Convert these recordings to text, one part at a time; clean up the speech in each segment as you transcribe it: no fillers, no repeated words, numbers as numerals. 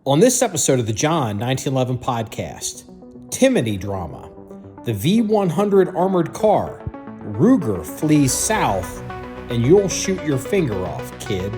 On this episode of the John 1911 podcast, Timney drama, the V100 armored car, Ruger flees south, and you'll shoot your finger off, kid.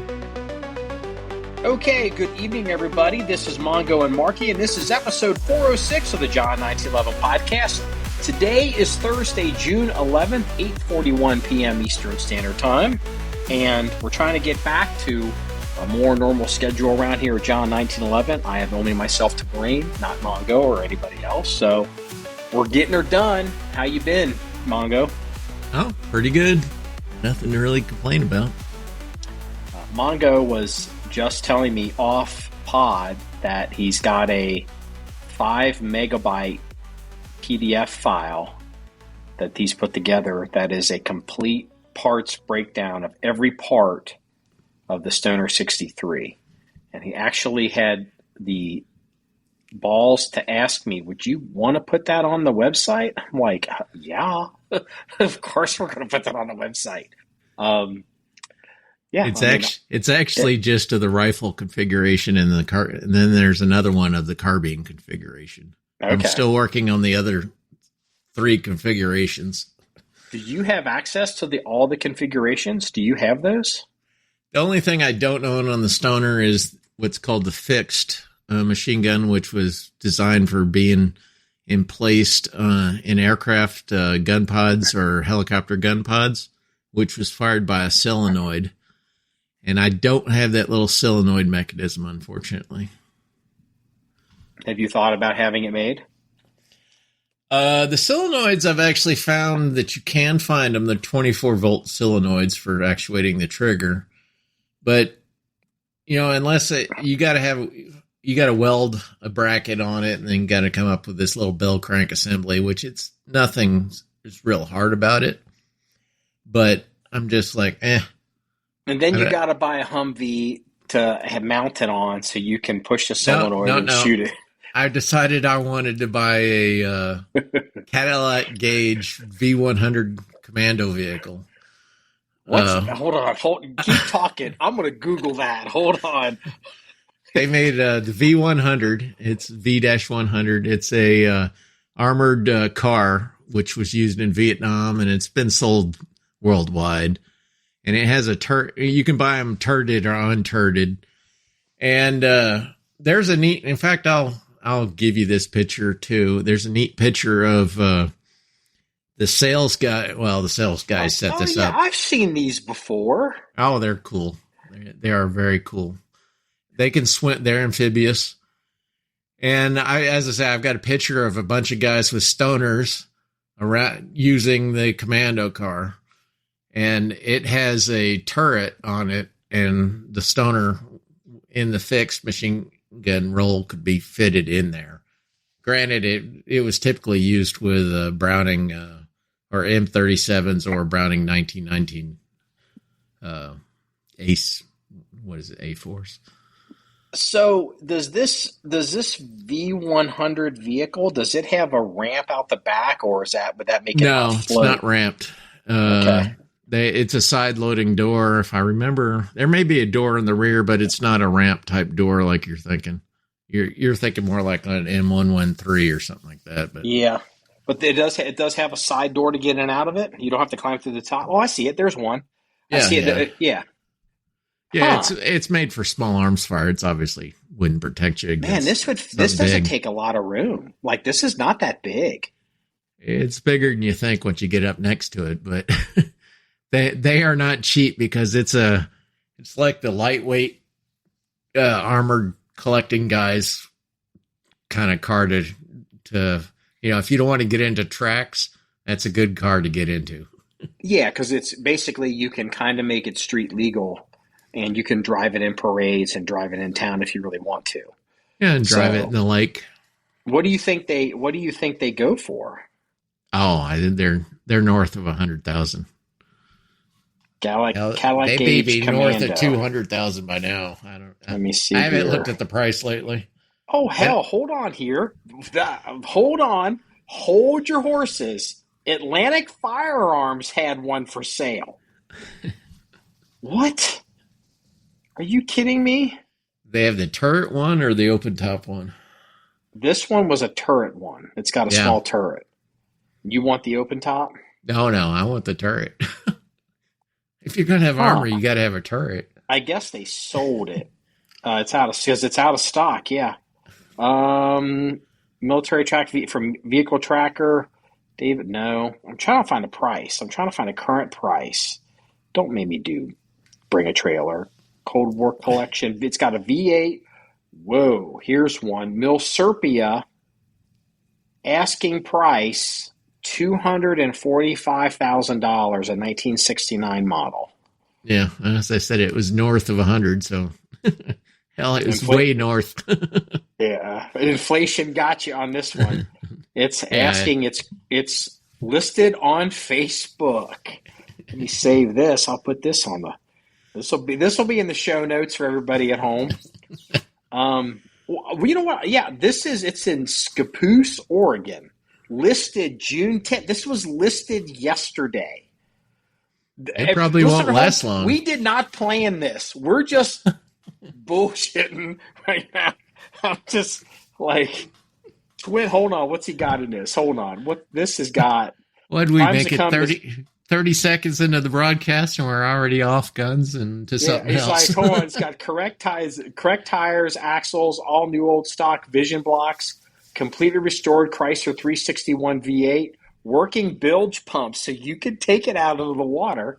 Okay, good evening, everybody. This is Mongo and Marky, and this is episode 406 of the John 1911 podcast. Today is Thursday, June 11th, 8:41 p.m. Eastern Standard Time, and we're trying to get back to a more normal schedule around here at John 1911. I have only myself to blame, not Mongo or anybody else. So we're getting her done. How you been, Mongo? Oh, pretty good. Nothing to really complain about. Mongo was just telling me off pod that he's got a 5 megabyte PDF file that he's put together that is a complete parts breakdown of every part of the Stoner 63. And he actually had the balls to ask me, would you want to put that on the website? I'm like, yeah, of course we're going to put that on the website. Yeah, it's actually just of the rifle configuration and the car, and then there's another one of the carbine configuration. Okay. I'm still working on the other 3 configurations. Do you have access to all the configurations? Do you have those? The only thing I don't own on the Stoner is what's called the fixed machine gun, which was designed for being emplaced in aircraft gun pods or helicopter gun pods, which was fired by a solenoid. And I don't have that little solenoid mechanism, unfortunately. Have you thought about having it made? The solenoids, I've actually found that you can find them. They're 24-volt solenoids for actuating the trigger. But, you know, you got to weld a bracket on it and then got to come up with this little bell crank assembly, which nothing is real hard about it. But I'm just like, eh. And then you got to buy a Humvee to have mounted on so you can push the solenoid and shoot it. I decided I wanted to buy a Cadillac Gage V100 Commando vehicle. Hold on. Keep talking. I'm going to Google that. Hold on. They made the V100. It's V-100. It's a armored car, which was used in Vietnam, and it's been sold worldwide. And it has you can buy them turreted or unturreted. And there's a neat, in fact, I'll give you this picture too. There's a neat picture of the sales guy. Well, the sales guy set this up. I've seen these before. Oh, they're cool. They are very cool. They can swim. They're amphibious. And as I say, I've got a picture of a bunch of guys with stoners around using the commando car. And it has a turret on it, and the stoner in the fixed machine gun roll could be fitted in there. Granted, it was typically used with Browning or M37s or Browning 1919 Ace. What is it? A-Force. So does this V100 vehicle, does it have a ramp out the back, or would that make it No, it's not ramped. Okay. It's a side-loading door, if I remember. There may be a door in the rear, but it's not a ramp-type door like you're thinking. You're thinking more like an M113 or something like that. But yeah, but it does have a side door to get in and out of it. You don't have to climb through the top. Oh, I see it. There's one. Yeah, I see it. Yeah. Yeah, it's made for small arms fire. It's obviously wouldn't protect you against. Man, this doesn't take a lot of room. Like, this is not that big. It's bigger than you think once you get up next to it, but they are not cheap because it's like the lightweight armored collecting guys kind of car to if you don't want to get into tracks, that's a good car to get into. Yeah, because it's basically you can kind of make it street legal. And you can drive it in parades and drive it in town if you really want to. Yeah, and drive it in the lake. What do you think they go for? Oh, they're north of 100,000. Cadillac they Gage may be Commando. North of 200,000 by now. Let me see. I haven't looked at the price lately. Oh hell! Hold on here. Hold on. Hold your horses. Atlantic Firearms had one for sale. What? Are you kidding me? They have the turret one or the open top one? This one was a turret one. It's got a Yeah. small turret. You want the open top? No, I want the turret. If you're gonna have Huh. armor, you got to have a turret. I guess they sold it. It's out of stock. Yeah. Military track from vehicle tracker. David, no. I'm trying to find a price. I'm trying to find a current price. Don't make me bring a trailer. Cold War collection. It's got a V8. Whoa, here's one. Milsurpia, asking price $245,000, a 1969 model. Yeah, as I said, it was north of 100, so hell, it was way north. Yeah, inflation got you on this one. It's Yeah. asking. It's listed on Facebook. Let me save this. I'll put this on the. This will be in the show notes for everybody at home. Well, you know what? Yeah, it's in Scappoose, Oregon. Listed June 10th. This was listed yesterday. It probably won't last long. We did not plan this. We're just bullshitting right now. I'm just like, hold on. What's he got in this? Hold on. What this has got? What did we make it 30 seconds into the broadcast and we're already off guns and to something else? He's like, hold on. It's got correct tires, axles, all new old stock vision blocks, completely restored Chrysler 361 V8, working bilge pumps so you could take it out of the water.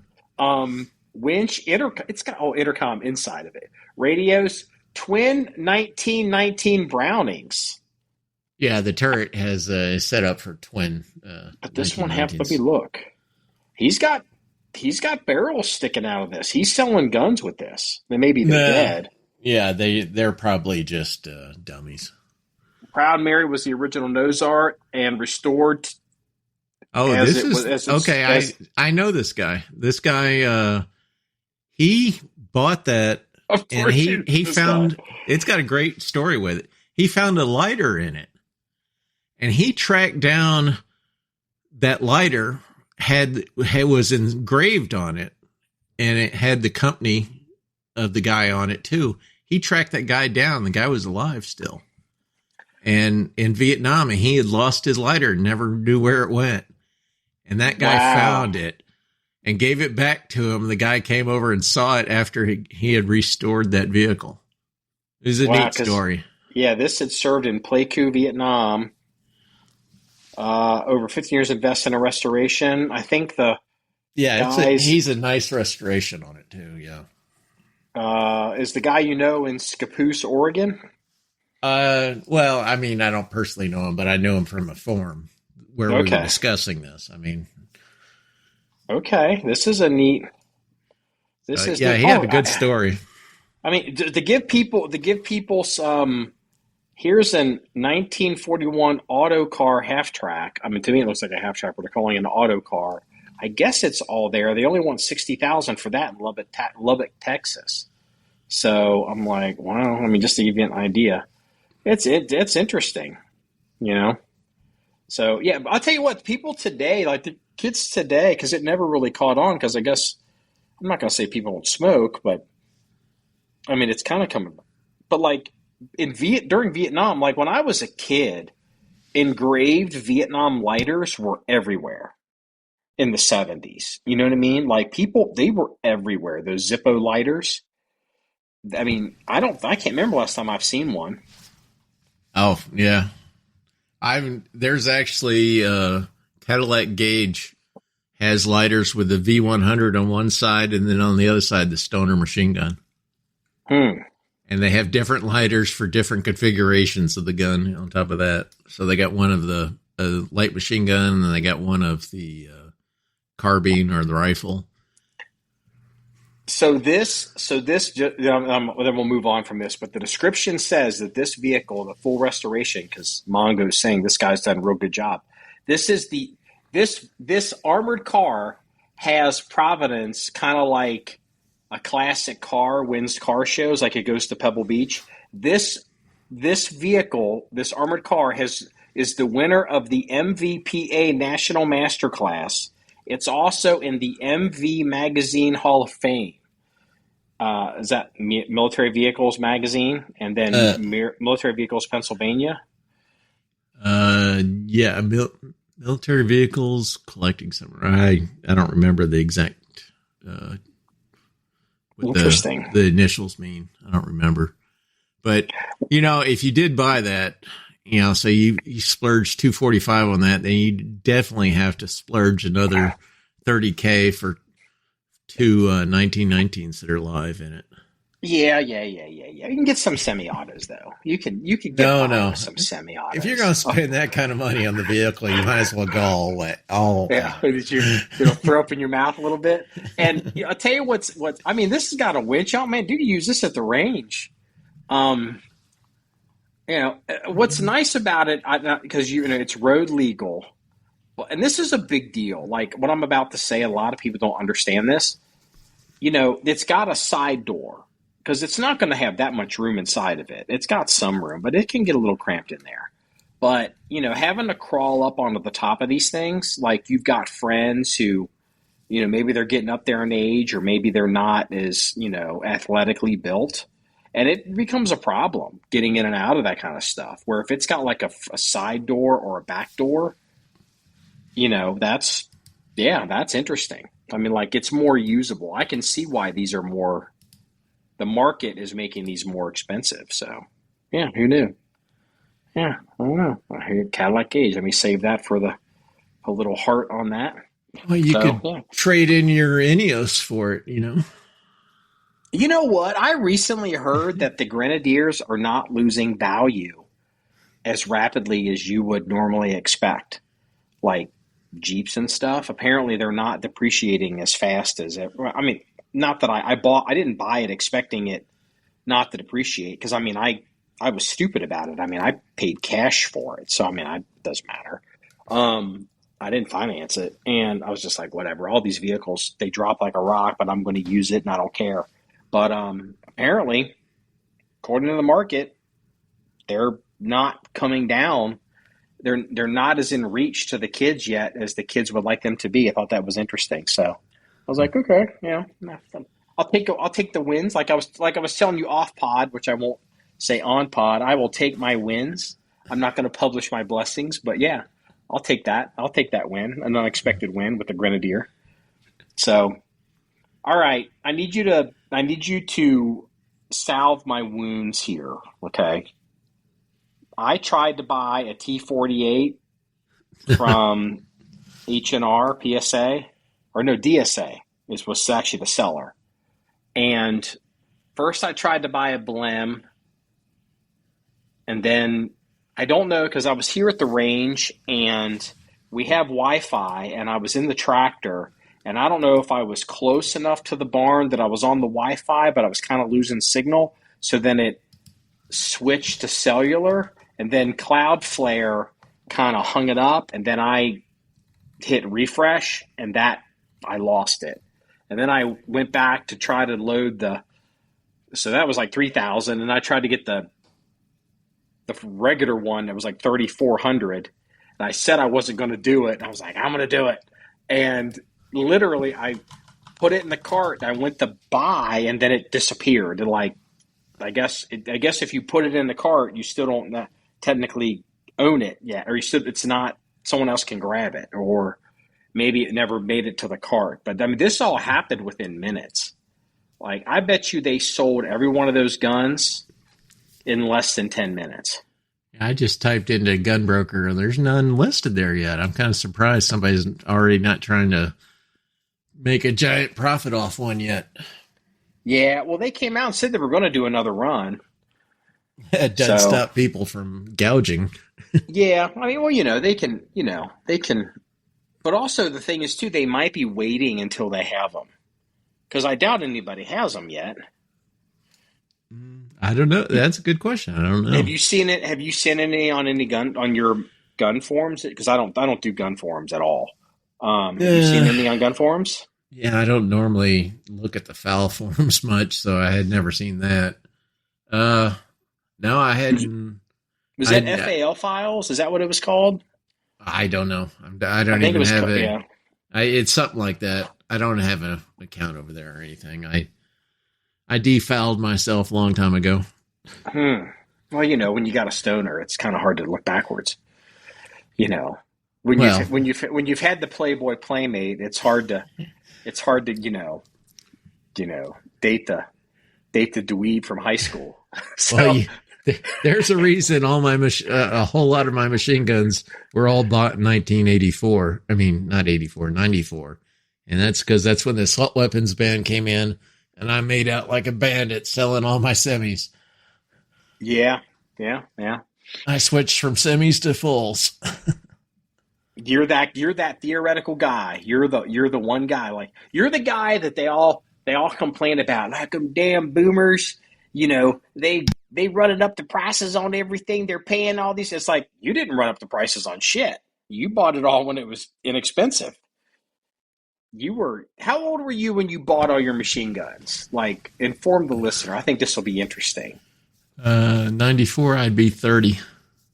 Winch, it's got intercom inside of it. Radios, twin 1919 Brownings. Yeah, the turret has set up for twin. But this one has to be look. He's got barrels sticking out of this. He's selling guns with this. Maybe they're dead. Yeah, they're probably just dummies. Proud Mary was the original nose art and restored. Oh, I know this guy. This guy, he bought that, and he found it's got a great story with it. He found a lighter in it, and he tracked down that lighter. Was engraved on it, and it had the company of the guy on it too. He tracked that guy down. The guy was alive still, and in Vietnam, he had lost his lighter and never knew where it went. And that guy found it and gave it back to him. The guy came over and saw it after he had restored that vehicle. It was a neat story. Yeah, this had served in Pleiku, Vietnam. Over 15 years invested in a restoration. I think he's a nice restoration on it too. Yeah. Is the guy in Scappoose, Oregon? Well, I mean, I don't personally know him, but I know him from a forum where we were discussing this. I mean, okay, this is a neat. He had a good story. I mean, to give people some. Here's an 1941 auto car half track. I mean, to me, it looks like a half track, but they're calling it an auto car. I guess it's all there. They only want $60,000 for that in Lubbock, Texas. So I'm like, wow. I mean, just to give you an idea, it's interesting, So yeah, I'll tell you what, people today, like the kids today, because it never really caught on. Because I guess I'm not going to say people don't smoke, but I mean, it's kind of coming. But like. During Vietnam, like when I was a kid, engraved Vietnam lighters were everywhere in the 70s. You know what I mean? Like they were everywhere. Those Zippo lighters. I mean, I can't remember last time I've seen one. Oh yeah, there's actually Cadillac Gage has lighters with the V100 on one side, and then on the other side the Stoner machine gun. And they have different lighters for different configurations of the gun on top of that. So they got one of the light machine gun, and they got one of the carbine or the rifle. Then we'll move on from this. But the description says that this vehicle, the full restoration, because Mongo is saying this guy's done a real good job. This armored car has provenance, kind of like a classic car wins car shows, like it goes to Pebble Beach. This vehicle, this armored car, is the winner of the MVPA National Masterclass. It's also in the MV Magazine Hall of Fame. Is that Military Vehicles Magazine, and then Uh, Military Vehicles Pennsylvania? yeah, military vehicles collecting somewhere. I don't remember the exact uh, what Interesting. the initials mean. I don't remember. But if you did buy that, so you splurged 245 on that, then you definitely have to splurge another 30K for two 1919s that are live in it. Yeah. You can get some semi-autos though. You could get No, by no. with some semi-autos. If you're going to spend that kind of money on the vehicle, you might as well go all Yeah, out. did you throw up in your mouth a little bit? And I'll tell you what. I mean, this has got a winch on, man. Dude, you use this at the range. Um, what's nice about it, because it's road legal. Well, and this is a big deal. Like what I'm about to say, a lot of people don't understand this. It's got a side door because it's not going to have that much room inside of it. It's got some room, but it can get a little cramped in there. But, having to crawl up onto the top of these things, like you've got friends who, maybe they're getting up there in age or maybe they're not as, athletically built. And it becomes a problem getting in and out of that kind of stuff. Where if it's got like a side door or a back door, that's interesting. I mean, like it's more usable. I can see why these are more, the market is making these more expensive. So, yeah, who knew? Yeah, I don't know. I hear Cadillac Gage. Let me save that for a little heart on that. Well, you So, could yeah. trade in your Ineos for it. You know what? I recently heard that the Grenadiers are not losing value as rapidly as you would normally expect. Like Jeeps and stuff. Apparently, they're not depreciating as fast as it. I mean, not that I didn't buy it expecting it not to depreciate because I was stupid about it. I mean, I paid cash for it, so it doesn't matter. I didn't finance it, and I was just like, whatever. All these vehicles, they drop like a rock, but I'm going to use it, and I don't care. But apparently, according to the market, they're not coming down. They're not as in reach to the kids yet as the kids would like them to be. I thought that was interesting. So I was like, okay, I'll take the wins. Like I was telling you off pod, which I won't say on pod. I will take my wins. I'm not going to publish my blessings, but yeah, I'll take that. I'll take that win, an unexpected win with the Grenadier. So, all right, I need you to salve my wounds here. Okay. I tried to buy a T48 from H&R PSA, or no, DSA was actually the seller. And first I tried to buy a Blem, and then I don't know because I was here at the range and we have Wi-Fi and I was in the tractor and I don't know if I was close enough to the barn that I was on the Wi-Fi, but I was kind of losing signal. So then it switched to cellular. And then Cloudflare kind of hung it up, and then I hit refresh, and that I lost it. And then I went back to try to load so that was like 3,000, and I tried to get the regular one that was like 3,400. And I said I wasn't going to do it, and I was like, I'm going to do it. And literally, I put it in the cart, and I went to buy, and then it disappeared. And I guess if you put it in the cart, you still don't technically own it yet, or it's not, someone else can grab it, or maybe it never made it to the cart. But this all happened within minutes. Like I bet you they sold every one of those guns in less than 10 minutes. I just typed into gun broker and there's none listed there yet. I'm kind of surprised somebody's already not trying to make a giant profit off one yet. Yeah, well, they came out and said they were going to do another run. It doesn't stop people from gouging. Yeah, they can. But also the thing is, too, they might be waiting until they have them. Because I doubt anybody has them yet. I don't know. That's a good question. I don't know. Have you seen it? Have you seen any on your gun forums? Because I don't do gun forums at all. Have you seen any on gun forums? Yeah, I don't normally look at the foul forums much, so I had never seen that. No, I hadn't. Was that FAL files? Is that what it was called? I don't know. I don't even have it. Yeah. It's something like that. I don't have an account over there or anything. I defouled myself a long time ago. Well, when you got a stoner, it's kind of hard to look backwards. When you've had the Playboy Playmate, it's hard to date the dweeb from high school. So Well, there's a reason all my a whole lot of my machine guns were all bought in 1984. I mean, not 84, 94. And that's because that's when the assault weapons ban came in, and I made out like a bandit selling all my semis. Yeah. I switched from semis to fulls. You're that theoretical guy. You're the one guy. Like, you're the guy that they all complain about. Like, them damn boomers, they running up the prices on everything. They're paying all these. It's like, you didn't run up the prices on shit. You bought it all when it was inexpensive. How old were you when you bought all your machine guns? Like, inform the listener. I think this will be interesting. 94, I'd be 30.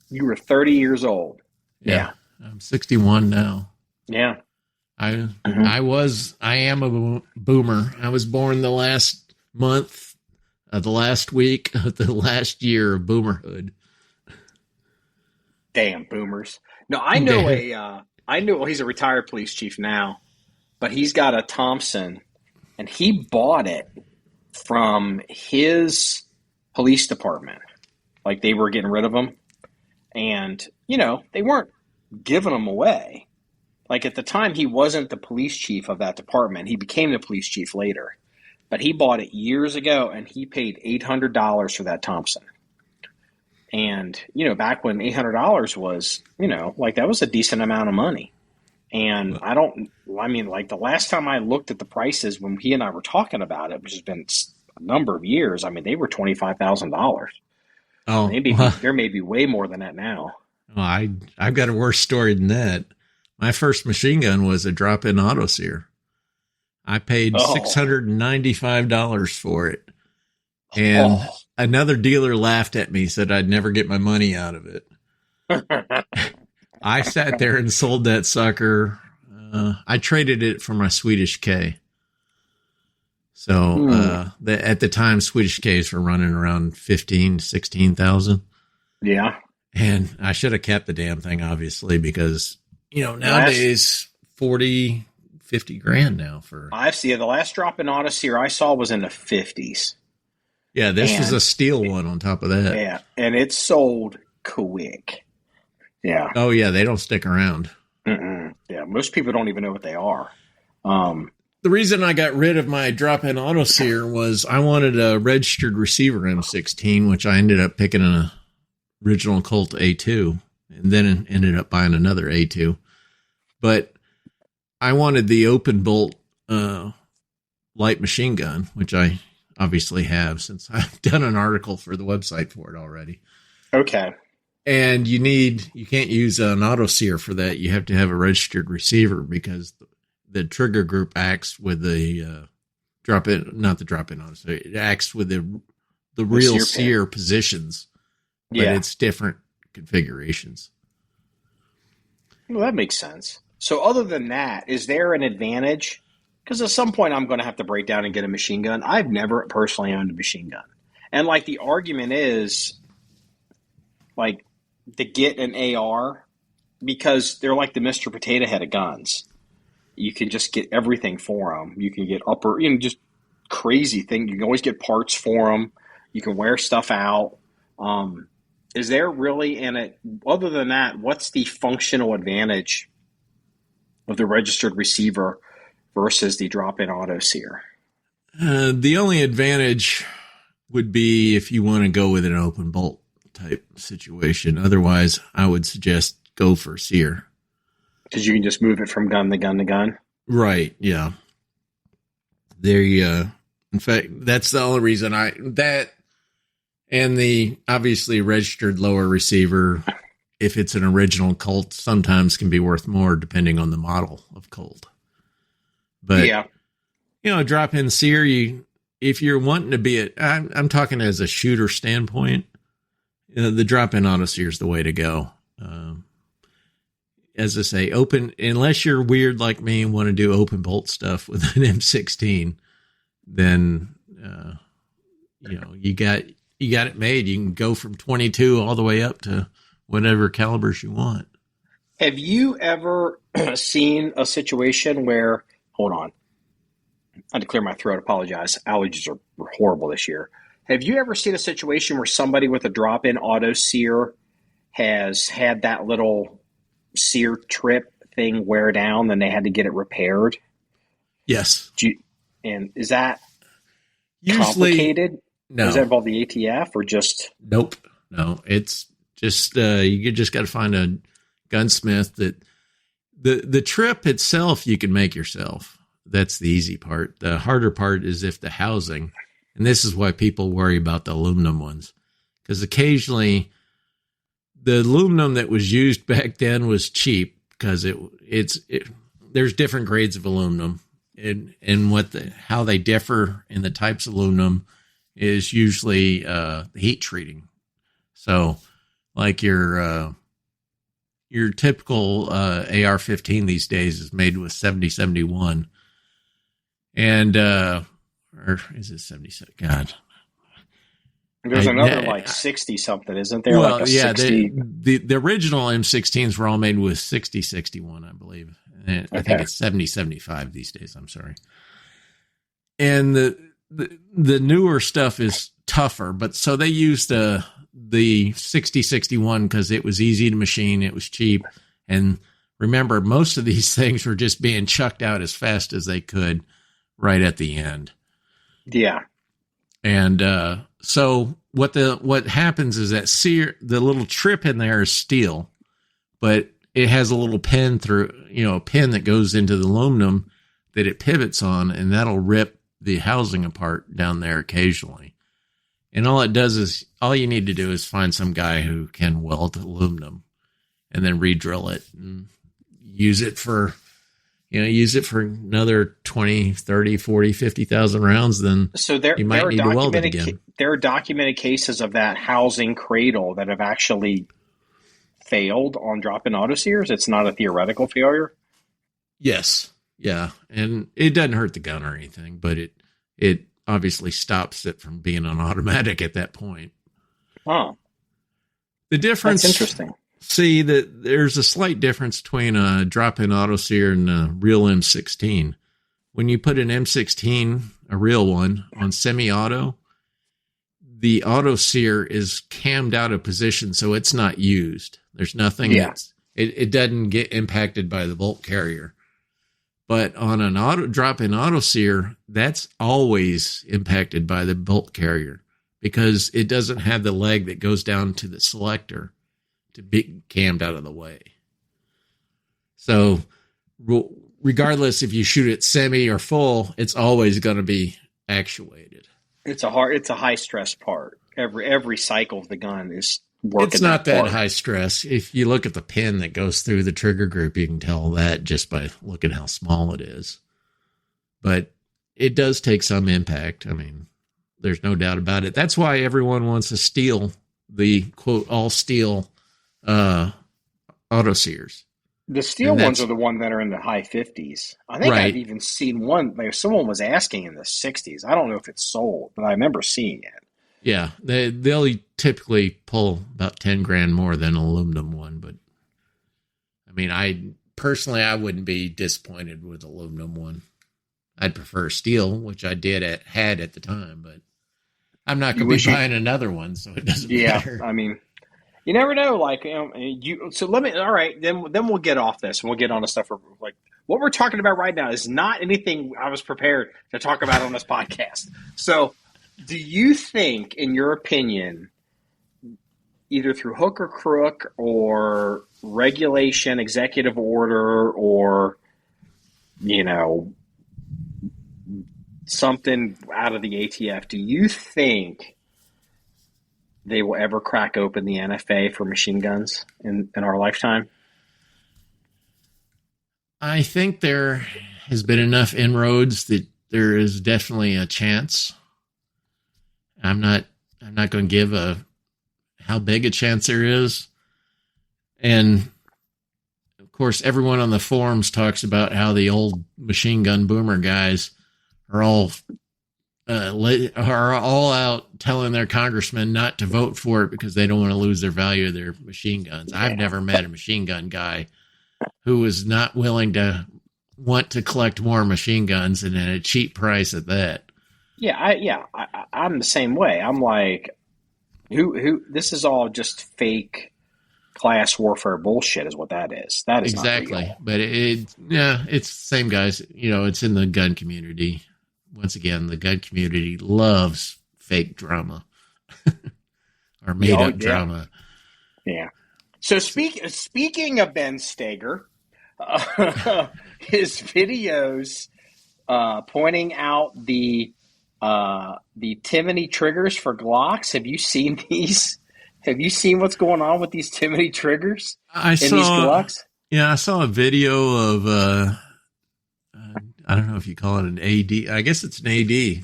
You were 30 years old. Yeah. I'm 61 now. Yeah. I am a boomer. I was born the last month of the last week of the last year of boomerhood. Damn boomers. No, I know well, he's a retired police chief now, but he's got a Thompson, and he bought it from his police department. Like, they were getting rid of them, and they weren't giving them away. Like, at the time, he wasn't the police chief of that department. He became the police chief later, but he bought it years ago, and he paid $800 for that Thompson. And back when $800 was that was a decent amount of money. And the last time I looked at the prices when he and I were talking about it, which has been a number of years, they were $25,000. Oh, there may be way more than that now. Well, I've got a worse story than that. My first machine gun was a drop-in auto sear. I paid $695 for it. And another dealer laughed at me, said I'd never get my money out of it. I sat there and sold that sucker. I traded it for my Swedish K. So at the time, Swedish Ks were running around 15, 16,000. Yeah. And I should have kept the damn thing, obviously, because, nowadays, 40, 50 grand now for. I've seen the last drop in auto sear I saw was in the 50s. Yeah, this was a steel one on top of that. Yeah, and it sold quick. Yeah. Oh, yeah, they don't stick around. Yeah, most people don't even know what they are. The reason I got rid of my drop-in auto sear was I wanted a registered receiver M16, which I ended up picking an original Colt A2, and then ended up buying another A2. But I wanted the open bolt light machine gun, which I obviously have since I've done an article for the website for it already. Okay. And you can't use an auto sear for that. You have to have a registered receiver because the trigger group acts with the not the drop-in auto sear. It acts with the real sear positions, but it's different configurations. Well, that makes sense. So other than that, is there an advantage? Because at some point I'm going to have to break down and get a machine gun. I've never personally owned a machine gun. And the argument is to get an AR because they're like the Mr. Potato Head of guns. You can just get everything for them. You can get just crazy thing. You can always get parts for them. You can wear stuff out. Is there really other than that, what's the functional advantage of the registered receiver versus the drop-in auto sear? The only advantage would be if you want to go with an open bolt type situation. Otherwise, I would suggest go for sear. Because you can just move it from gun to gun to gun? Right, yeah. In fact, that's the only reason and the obviously registered lower receiver, if it's an original Colt, sometimes can be worth more depending on the model of Colt. But, drop-in sear, if you're wanting to be I'm talking as a shooter standpoint, the drop-in auto sear is the way to go. As I say, unless you're weird like me and want to do open bolt stuff with an M16, then you got it made. You can go from 22 all the way up to whatever calibers you want. Have you ever seen a situation where, hold on, I had to clear my throat, apologize. Allergies are horrible this year. Have you ever seen a situation where somebody with a drop-in auto sear has had that little sear trip thing wear down and they had to get it repaired? Yes. And is that usually complicated? No. Does that involve the ATF or just? Nope. No, it's just you just got to find a gunsmith that the trip itself you can make yourself. That's the easy part. The harder part is if the housing, and this is why people worry about the aluminum ones, because occasionally the aluminum that was used back then was cheap because there's different grades of aluminum, and how they differ in the types of aluminum is usually the heat treating. So like your typical AR-15 these days is made with 7071. And, or is it 77? God. There's another 60 something, isn't there? Well, like a yeah, 60... the original M16s were all made with 6061, I believe. And I think it's 7075 these days. I'm sorry. And the newer stuff is tougher, but so they used the 6061 because it was easy to machine. It was cheap. And remember, most of these things were just being chucked out as fast as they could right at the end. Yeah. And so what happens is that the little trip in there is steel, but it has a little pin a pin that goes into the aluminum that it pivots on, and that'll rip the housing apart down there occasionally. And all you need to do is find some guy who can weld aluminum and then re-drill it and use it for another 20, 30, 40, 50,000 rounds. Then you might need to weld it again. There are documented cases of that housing cradle that have actually failed on drop-in auto sears. It's not a theoretical failure. Yes. Yeah. And it doesn't hurt the gun or anything, but it obviously stops it from being an automatic at that point. Oh, the difference. That's interesting. See that there's a slight difference between a drop-in auto sear and a real M16. When you put an M16, a real one, on semi-auto, the auto sear is cammed out of position, so it's not used. There's nothing. Yeah. It doesn't get impacted by the bolt carrier. But on an drop-in auto sear, that's always impacted by the bolt carrier because it doesn't have the leg that goes down to the selector to be cammed out of the way. So regardless if you shoot it semi or full, it's always going to be actuated. It's a high stress part. Every cycle of the gun is working. It's not that high stress. If you look at the pin that goes through the trigger group, you can tell that just by looking how small it is. But it does take some impact. I mean, there's no doubt about it. That's why everyone wants to steal the quote all steel auto sears. The steel ones are the one that are in the high 50s. I think I've even seen one. Like someone was asking in the 60s. I don't know if it's sold, but I remember seeing it. Yeah, they'll typically pull about 10 grand more than an aluminum one. But I mean, I wouldn't be disappointed with the aluminum one. I'd prefer steel, which I had at the time, but I'm not going to be buying another one, so it doesn't matter. Yeah, I mean, you never know. Like so let me. All right, then we'll get off this and we'll get on to stuff like what we're talking about right now is not anything I was prepared to talk about on this podcast. So, do you think, in your opinion, either through hook or crook or regulation, executive order, or something out of the ATF, do you think they will ever crack open the NFA for machine guns in our lifetime? I think there has been enough inroads that there is definitely a chance. I'm not going to give how big a chance there is. And of course, everyone on the forums talks about how the old machine gun boomer guys are all are all out telling their congressmen not to vote for it because they don't want to lose their value of their machine guns. I've never met a machine gun guy who was not willing to want to collect more machine guns and at a cheap price at that. I'm the same way. I'm like, who? This is all just fake class warfare bullshit, is what that is. That is exactly. Not real. But it's the same guys. It's in the gun community. Once again, the gun community loves fake drama or made up drama. Yeah. So speaking of Ben Steger, his videos pointing out the Timney triggers for Glocks. Have you seen these? Have you seen what's going on with these Timney triggers these Glocks? Yeah, I saw a video of I don't know if you call it an AD. I guess it's an AD.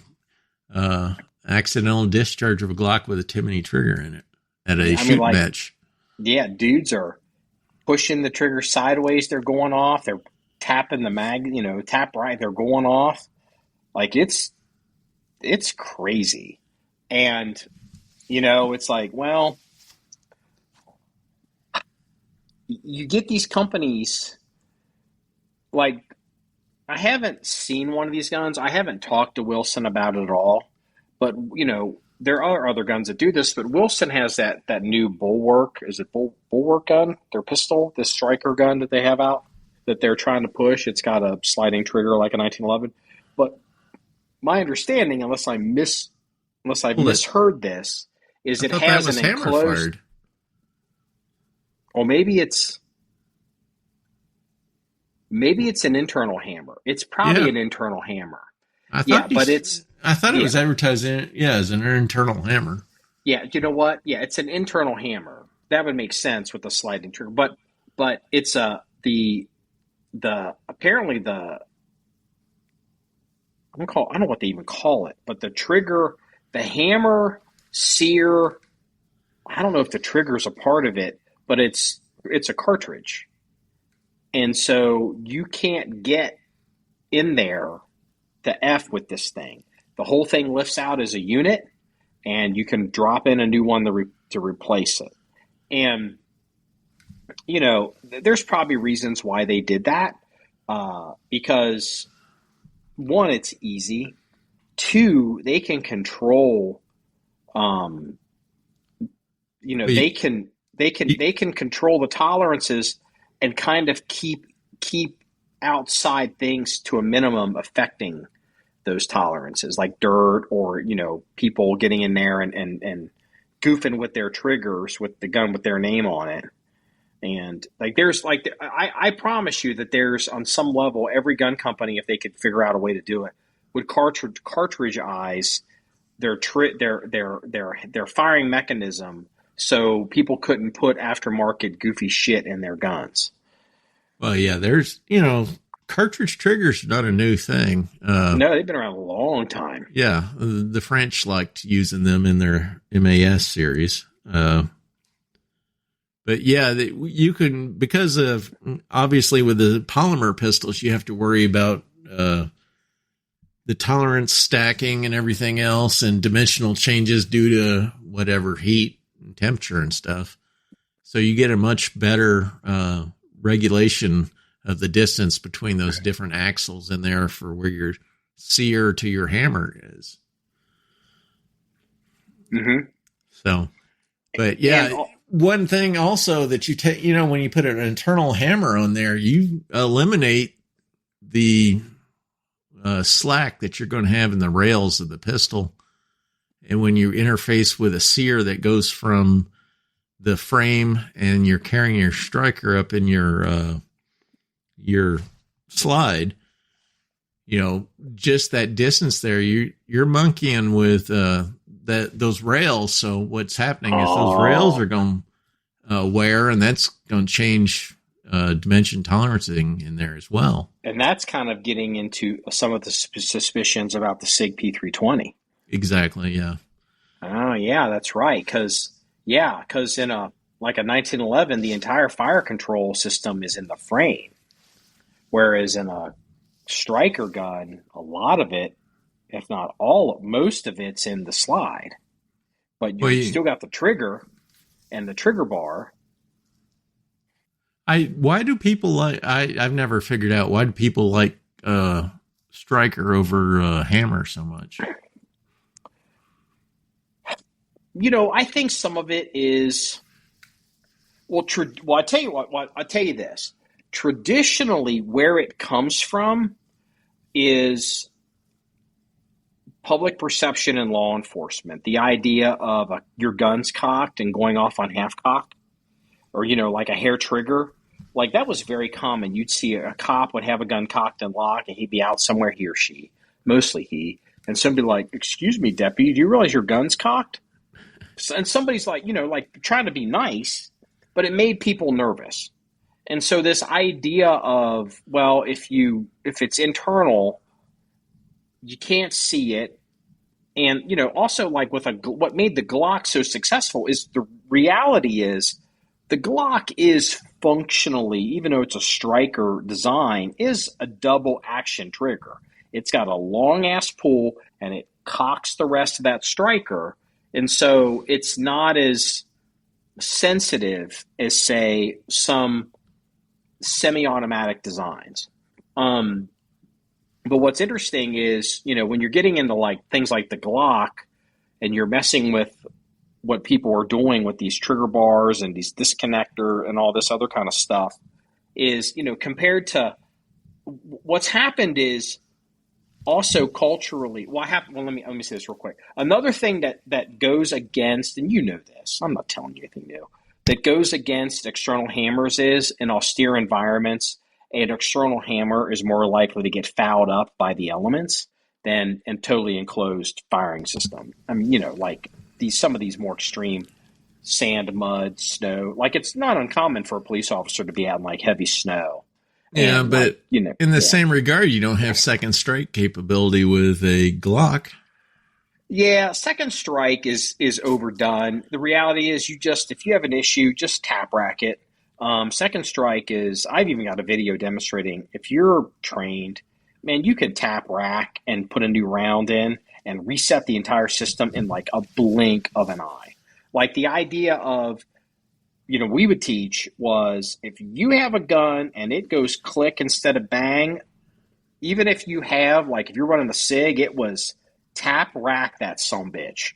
Accidental discharge of a Glock with a Timney trigger in it at a shoot match. Yeah, dudes are pushing the trigger sideways. They're going off. They're tapping the mag. Tap right. They're going off. Like it's crazy. And it's like, well, you get these companies like. I haven't seen one of these guns. I haven't talked to Wilson about it at all. But, there are other guns that do this. But Wilson has that new Bulwark. Is it Bulwark gun? Their pistol, this striker gun that they have out that they're trying to push. It's got a sliding trigger like a 1911. But my understanding, unless I've misheard this, is it has an enclosed. Or maybe it's an internal hammer. It's probably an internal hammer. I thought it was advertised as an internal hammer. Yeah, you know what? Yeah, it's an internal hammer. That would make sense with the sliding trigger. But it's apparently I don't know what they even call it, but the trigger, the hammer, sear. I don't know if the trigger is a part of it, but it's a cartridge. And so you can't get in there to F with this thing. The whole thing lifts out as a unit, and you can drop in a new one to replace it. And, there's probably reasons why they did that. Because, one, it's easy. Two, they can control, they can control the tolerances and kind of keep outside things to a minimum affecting those tolerances, like dirt or, people getting in there and goofing with their triggers with the gun with their name on it. And I promise you that there's on some level, every gun company, if they could figure out a way to do it, would cartridgeize their firing mechanism so people couldn't put aftermarket goofy shit in their guns. Well, yeah, there's, cartridge triggers are not a new thing. No, they've been around a long time. Yeah, the French liked using them in their MAS series. But yeah, you can, because of, obviously with the polymer pistols, you have to worry about the tolerance stacking and everything else and dimensional changes due to whatever heat and temperature and stuff. So you get a much better regulation of the distance between those different axles in there for where your sear to your hammer is. Mm-hmm. So, but yeah, one thing also that you take, when you put an internal hammer on there, you eliminate the slack that you're going to have in the rails of the pistol. And when you interface with a sear that goes from the frame and you're carrying your striker up in your slide, just that distance there, you're monkeying with those rails. So what's happening is those rails are going to wear, and that's going to change dimension tolerancing in there as well. And that's kind of getting into some of the suspicions about the SIG P320. Exactly. Yeah. Oh yeah, that's right. Because in a 1911, the entire fire control system is in the frame, whereas in a striker gun, a lot of it if not all, most of it's in the slide. But Well, you still got the trigger and the trigger bar. why do people like? I've never figured out why do people like Striker over Hammer so much. I think some of it is well. I tell you what. I tell you this. Traditionally, where it comes from is public perception and law enforcement. The idea of your guns cocked and going off on half cock, or like a hair trigger. Like that was very common. You'd see a cop would have a gun cocked and locked, and he'd be out somewhere, he or she, mostly he, and somebody like, "Excuse me, deputy, do you realize your gun's cocked?" And somebody's like, like trying to be nice, but it made people nervous. And so this idea of, well, if it's internal, you can't see it. And, also like what made the Glock so successful is the reality is the Glock is functionally, even though it's a striker design, is a double action trigger. It's got a long ass pull and it cocks the rest of that striker. And so it's not as sensitive as, say, some semi-automatic designs. But what's interesting is, when you're getting into like things like the Glock and you're messing with what people are doing with these trigger bars and these disconnector and all this other kind of stuff is, compared to what's happened is also culturally, let me say this real quick. Another thing that goes against, and this, I'm not telling you anything new, that goes against external hammers is in austere environments, an external hammer is more likely to get fouled up by the elements than a totally enclosed firing system. I mean, like some of these more extreme sand, mud, snow, like it's not uncommon for a police officer to be out in like heavy snow. Yeah, and but in the yeah. same regard, you don't have second strike capability with a Glock. Yeah, second strike is overdone. The reality is if you have an issue, just tap rack it. Second strike is, I've even got a video demonstrating, if you're trained, man, you can tap rack and put a new round in and reset the entire system in like a blink of an eye. Like the idea of, we would teach was if you have a gun and it goes click instead of bang, even if you have, like if you're running the SIG, it was tap rack that sumbitch.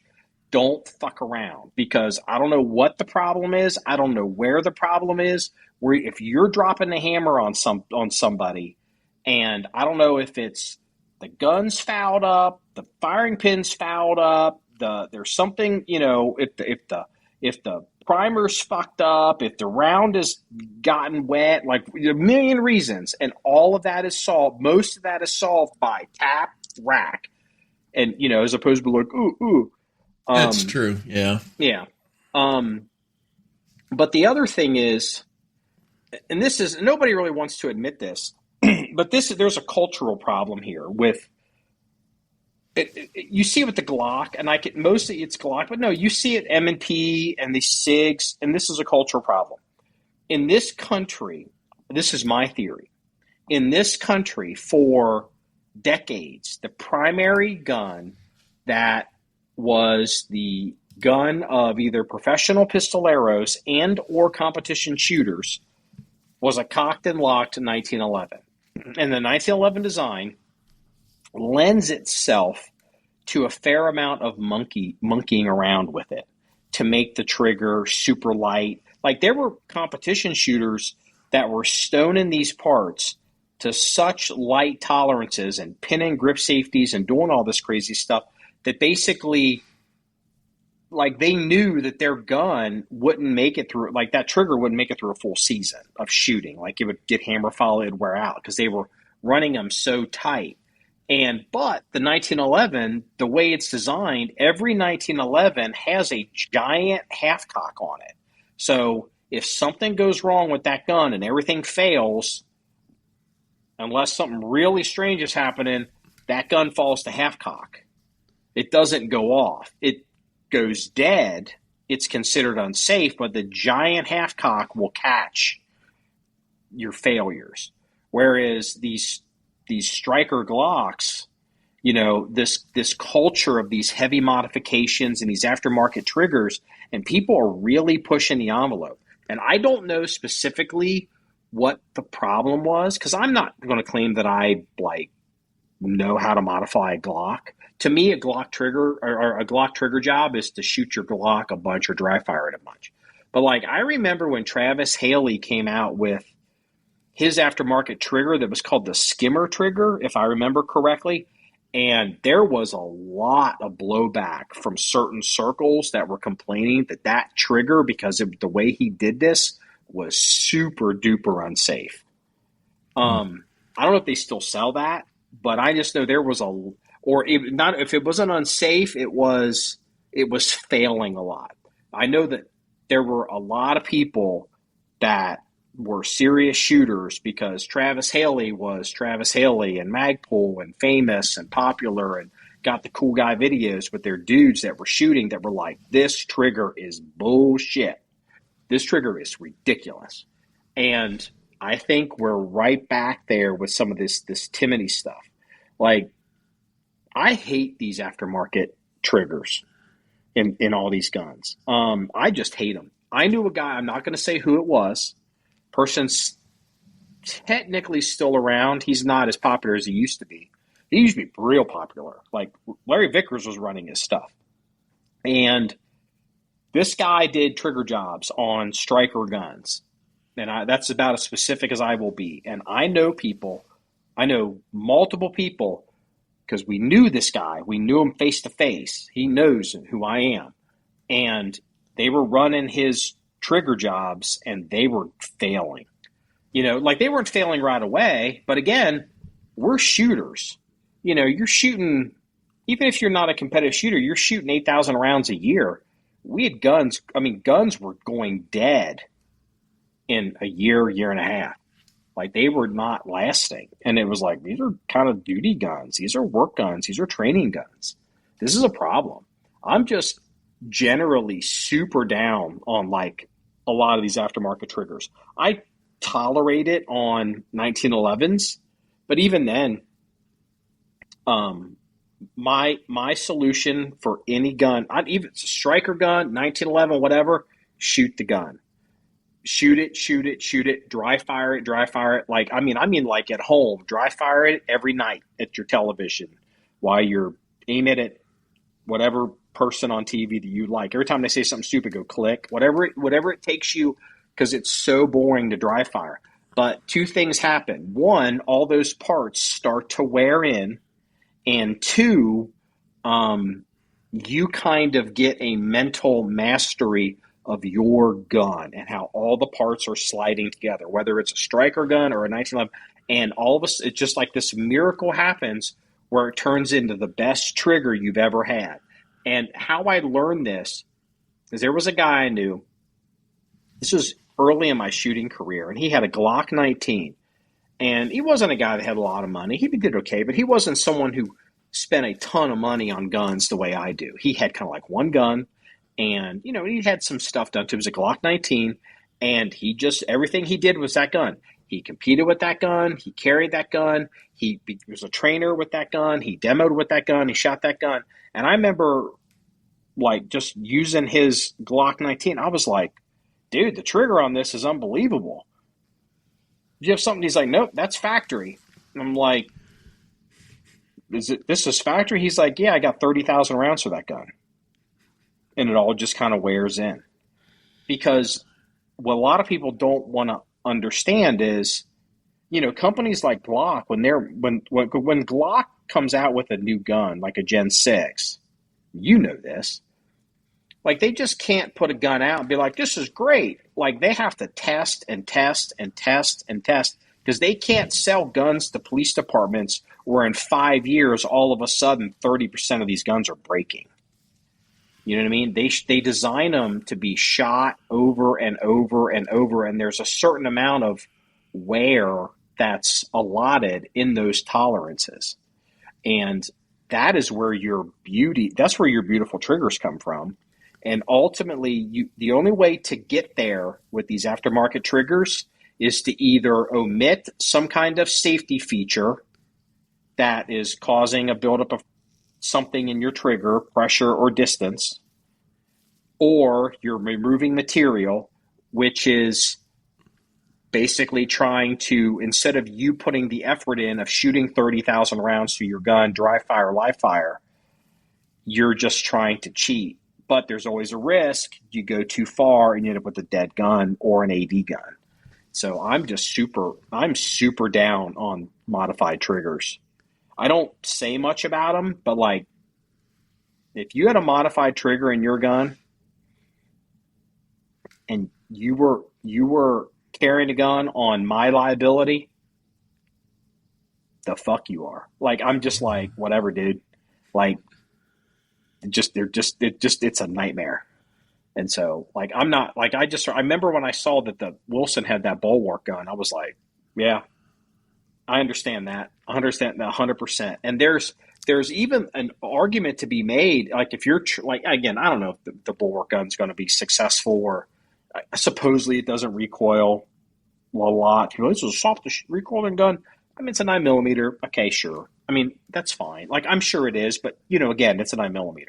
Don't fuck around, because I don't know what the problem is. I don't know where the problem is. Where if you're dropping the hammer on somebody, and I don't know if it's the gun's fouled up, the firing pin's fouled up, there's something, if the primer's fucked up, if the round has gotten wet, like a million reasons, and all of that is solved. Most of that is solved by tap rack, and as opposed to like ooh. That's true. Yeah. Yeah. But the other thing is, and this is, nobody really wants to admit this, but there's a cultural problem here with it. You see it with the Glock, and mostly it's Glock, but no, you see it M&P and the SIGs, and this is a cultural problem. In this country, this is my theory, in this country for decades, the primary gun that was the gun of either professional pistoleros and or competition shooters was a cocked and locked 1911. And the 1911 design lends itself to a fair amount of monkeying around with it to make the trigger super light. Like there were competition shooters that were stoning these parts to such light tolerances and pinning grip safeties and doing all this crazy stuff that basically, like, they knew that their gun wouldn't make it through, like that trigger wouldn't make it through a full season of shooting. Like it would get hammer follow, it'd wear out because they were running them so tight. But the 1911, the way it's designed, every 1911 has a giant half cock on it. So if something goes wrong with that gun and everything fails, unless something really strange is happening, that gun falls to half cock. It doesn't go off. It goes dead. It's considered unsafe, but the giant half cock will catch your failures. Whereas these striker Glocks this culture of these heavy modifications and these aftermarket triggers, and people are really pushing the envelope. And I don't know specifically what the problem was, because I'm not going to claim that I know how to modify a Glock. To me, a Glock trigger or a Glock trigger job is to shoot your Glock a bunch or dry fire it a bunch. But I remember when Travis Haley came out with his aftermarket trigger that was called the Skimmer trigger, if I remember correctly. And there was a lot of blowback from certain circles that were complaining that trigger, because of the way he did this, was super duper unsafe. I don't know if they still sell that, but I just know there was if it wasn't unsafe, it was failing a lot. I know that there were a lot of people that were serious shooters because Travis Haley was Travis Haley and Magpul and famous and popular and got the cool guy videos with their dudes that were shooting that were like, this trigger is bullshit. This trigger is ridiculous. And I think we're right back there with some of this Timney stuff. I hate these aftermarket triggers in all these guns. I just hate them. I knew a guy, I'm not going to say who it was. Person's technically still around. He's not as popular as he used to be. He used to be real popular. Larry Vickers was running his stuff. And this guy did trigger jobs on striker guns. And that's about as specific as I will be. And I know multiple people, because we knew this guy. We knew him face to face. He knows who I am. And they were running his trigger jobs and they were failing. They weren't failing right away, but again, we're shooters. You're shooting, even if you're not a competitive shooter, you're shooting 8,000 rounds a year. We had guns. Guns were going dead in a year and a half. They were not lasting. And it was these are kind of duty guns. These are work guns. These are training guns. This is a problem. I'm just generally super down on a lot of these aftermarket triggers. I tolerate it on 1911s, but even then, my solution for any gun, even it's a striker gun, 1911, whatever, shoot the gun. Shoot it, dry fire it. I mean at home, dry fire it every night at your television while you're aiming at whatever person on TV that you like. Every time they say something stupid, go click, whatever it takes you, because it's so boring to dry fire. But two things happen. One, all those parts start to wear in. And two, you kind of get a mental mastery of your gun and how all the parts are sliding together, whether it's a striker gun or a 1911. And all of us, it's just like this miracle happens where it turns into the best trigger you've ever had. And how I learned this is there was a guy I knew. This was early in my shooting career, and he had a Glock 19. And he wasn't a guy that had a lot of money. He did okay, but he wasn't someone who spent a ton of money on guns the way I do. He had kind of one gun, and he had some stuff done to him. It was a Glock 19, and everything he did was that gun. He competed with that gun. He carried that gun. He was a trainer with that gun. He demoed with that gun. He shot that gun. And I remember just using his Glock 19. I was like, dude, the trigger on this is unbelievable. Do you have something? He's like, nope, that's factory. And I'm like, this is factory? He's like, yeah, I got 30,000 rounds for that gun. And it all just kind of wears in. Because what a lot of people don't want to understand is, companies like Glock, when Glock comes out with a new gun, like a Gen 6, this, they just can't put a gun out and be like, this is great. They have to test and test and test and test, because they can't sell guns to police departments where in 5 years, all of a sudden, 30% of these guns are breaking. You know what I mean? They design them to be shot over and over and over, and there's a certain amount of wear that's allotted in those tolerances. And that is where that's where your beautiful triggers come from. And ultimately, the only way to get there with these aftermarket triggers is to either omit some kind of safety feature that is causing a buildup of something in your trigger, pressure or distance, or you're removing material, which is basically trying to, instead of you putting the effort in of shooting 30,000 rounds through your gun, dry fire, live fire, you're just trying to cheat. But there's always a risk you go too far and you end up with a dead gun or an AD gun. So I'm super down on modified triggers. I don't say much about them, but like, if you had a modified trigger in your gun and you were carrying a gun on my liability, the fuck you are. Like, I'm just like, whatever, dude. Like, it's a nightmare. And so, like, I'm not, like, I remember when I saw that the Wilson had that bulwark gun, I was like, yeah, I understand that. I understand that 100%. And there's even an argument to be made, like, if you're, like, again, I don't know if the bulwark gun's going to be successful, or supposedly it doesn't recoil a lot. You know, this is a soft recoiling gun. I mean, it's a 9mm. Okay, sure. I mean, that's fine. Like, I'm sure it is, but, you know, again, it's a 9mm.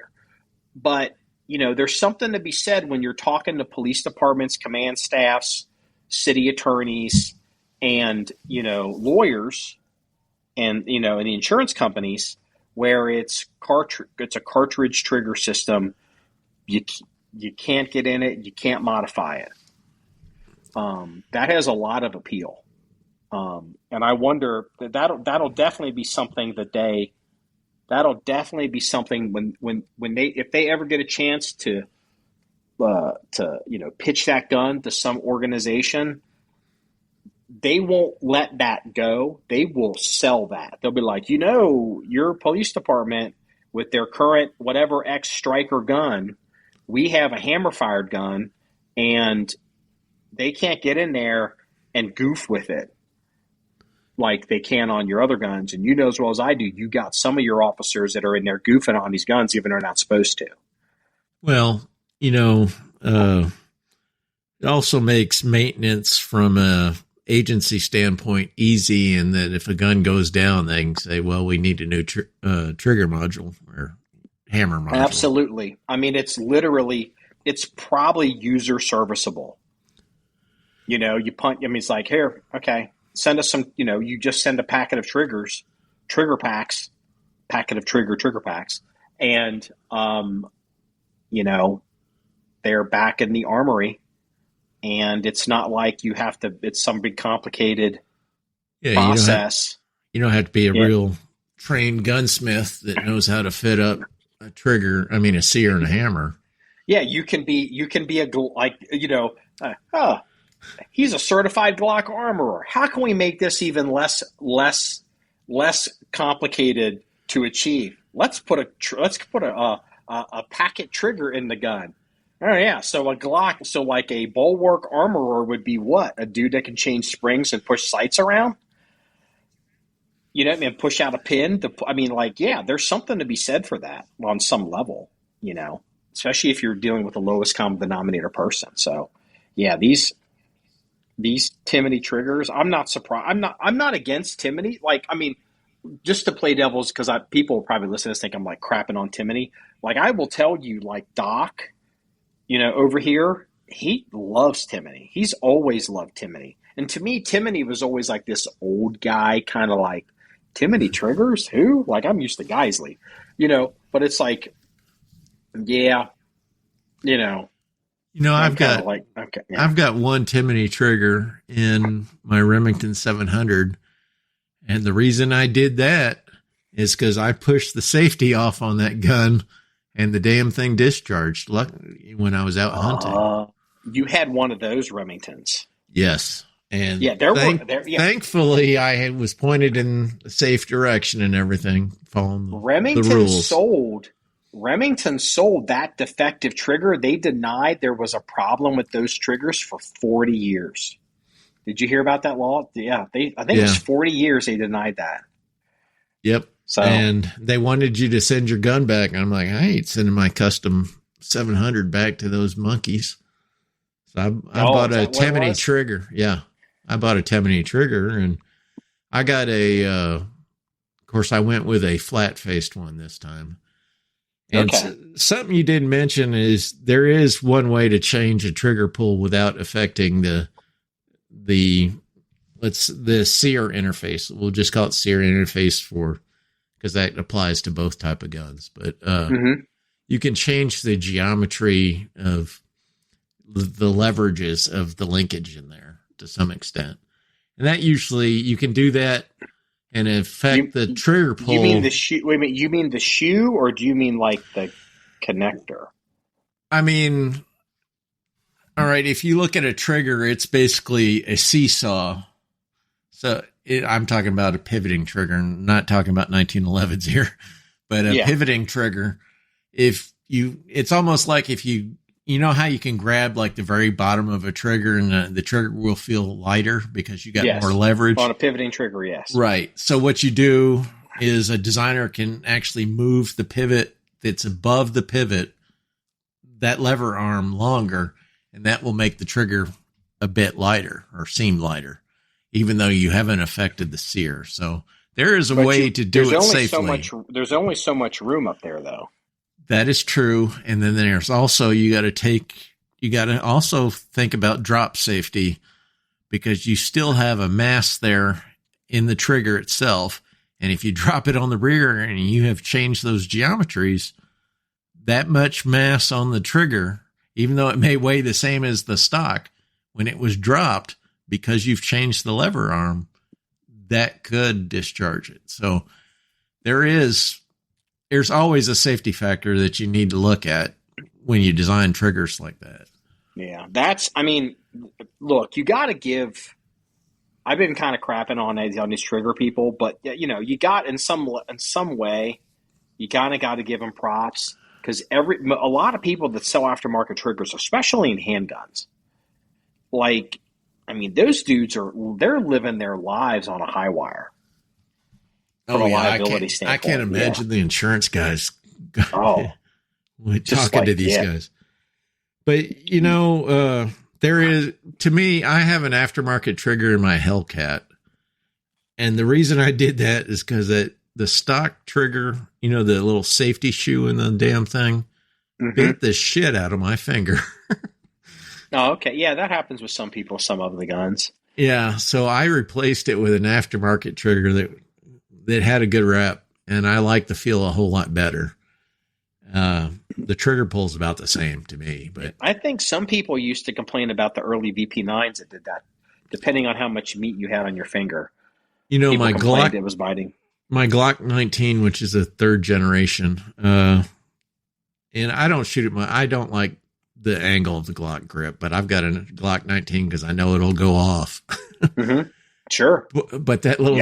But, you know, there's something to be said when you're talking to police departments, command staffs, city attorneys, and, you know, lawyers, and, you know, and the insurance companies, where it's a cartridge trigger system. You can't get in it. You can't modify it. That has a lot of appeal. And I wonder that'll definitely be something that'll definitely be something if they ever get a chance to you know, pitch that gun to some organization, they won't let that go. They will sell that. They'll be like, you know, your police department with their current whatever X Striker gun, we have a hammer fired gun, and they can't get in there and goof with it like they can on your other guns. And you know as well as I do, you got some of your officers that are in there goofing on these guns even though they're not supposed to. Well, you know, it also makes maintenance from a agency standpoint easy, and that if a gun goes down, they can say, well, we need a new trigger module or hammer module. Absolutely. I mean, it's probably user serviceable. You know, you punt, I mean, it's like, here, okay, send us some, you know, you just send a packet of trigger packs, and, you know, they're back in the armory, and it's not like you have to, it's some big complicated process. You don't have to be a real trained gunsmith that knows how to fit up a trigger. I mean, a sear and a hammer. Yeah. You can be he's a certified Glock armorer. How can we make this even less complicated to achieve? Let's put a packet trigger in the gun. Oh yeah, so a Glock, so like a bulwark armorer would be what? A dude that can change springs and push sights around? You know what I mean? Push out a pin. There's something to be said for that on some level, you know, especially if you're dealing with the lowest common denominator person. So yeah, these Timney triggers, I'm not surprised. I'm not against Timney. Like, I mean, just to play devil's, because people will probably listen to this think I'm like crapping on Timney. Like, I will tell you, like, Doc, you know, over here, he loves Timney. He's always loved Timney. And to me, Timney was always like this old guy, kind of like, Timney triggers? Who? Like, I'm used to Geisley, you know, but it's like, yeah, you know. You know, I've got one Timney trigger in my Remington 700. And the reason I did that is because I pushed the safety off on that gun, and the damn thing discharged when I was out hunting. You had one of those Remingtons. Yes. And yeah, thankfully I was pointed in the safe direction and everything, following the rules. Remington sold that defective trigger. They denied there was a problem with those triggers for 40 years. Did you hear about that law? Yeah, it was 40 years they denied that. Yep. So, and they wanted you to send your gun back. And I'm like, I ain't sending my custom 700 back to those monkeys. So I bought a Timney trigger. Yeah. I bought a Timney trigger, and I got a course, I went with a flat-faced one this time. And Okay. something you didn't mention is there is one way to change a trigger pull without affecting the sear interface. We'll just call it sear interface because that applies to both type of guns. But you can change the geometry of the leverages of the linkage in there to some extent. And that usually you can do that and affect the trigger pull. You mean the shoe? Wait a minute. You mean the shoe, or do you mean like the connector? I mean, all right. If you look at a trigger, it's basically a seesaw. So I'm talking about a pivoting trigger, not talking about 1911s here, but a pivoting trigger. It's almost like if you know how you can grab like the very bottom of a trigger and the trigger will feel lighter because you got more leverage on a pivoting trigger. Yes. Right. So what you do is a designer can actually move the pivot that's above the pivot, that lever arm longer, and that will make the trigger a bit lighter or seem lighter, even though you haven't affected the sear. So there is a way to do it safely. There's only so much room up there, though. That is true. And then there's also, you got to also think about drop safety, because you still have a mass there in the trigger itself. And if you drop it on the rear and you have changed those geometries, that much mass on the trigger, even though it may weigh the same as the stock, when it was dropped, because you've changed the lever arm, that could discharge it. So there's always a safety factor that you need to look at when you design triggers like that. Yeah, look, you got to give. I've been kind of crapping on these trigger people, but you got in some way, you kind of got to give them props, because a lot of people that sell aftermarket triggers, especially in handguns, those dudes they're living their lives on a high wire. Oh, yeah, I can't imagine the insurance guys talking to these guys. But, there is, to me, I have an aftermarket trigger in my Hellcat. And the reason I did that is because the stock trigger, the little safety shoe in the damn thing, bit the shit out of my finger. Oh, okay. Yeah, that happens with some people, some of the guns. Yeah, so I replaced it with an aftermarket trigger that had a good rep, and I like the feel a whole lot better. The trigger pull's about the same to me, but I think some people used to complain about the early VP9s that did that, depending on how much meat you had on your finger. My Glock, it was biting. My Glock 19, which is a third generation, and I don't shoot it. I don't like the angle of the Glock grip, but I've got a Glock 19 because I know it'll go off. Sure, but that little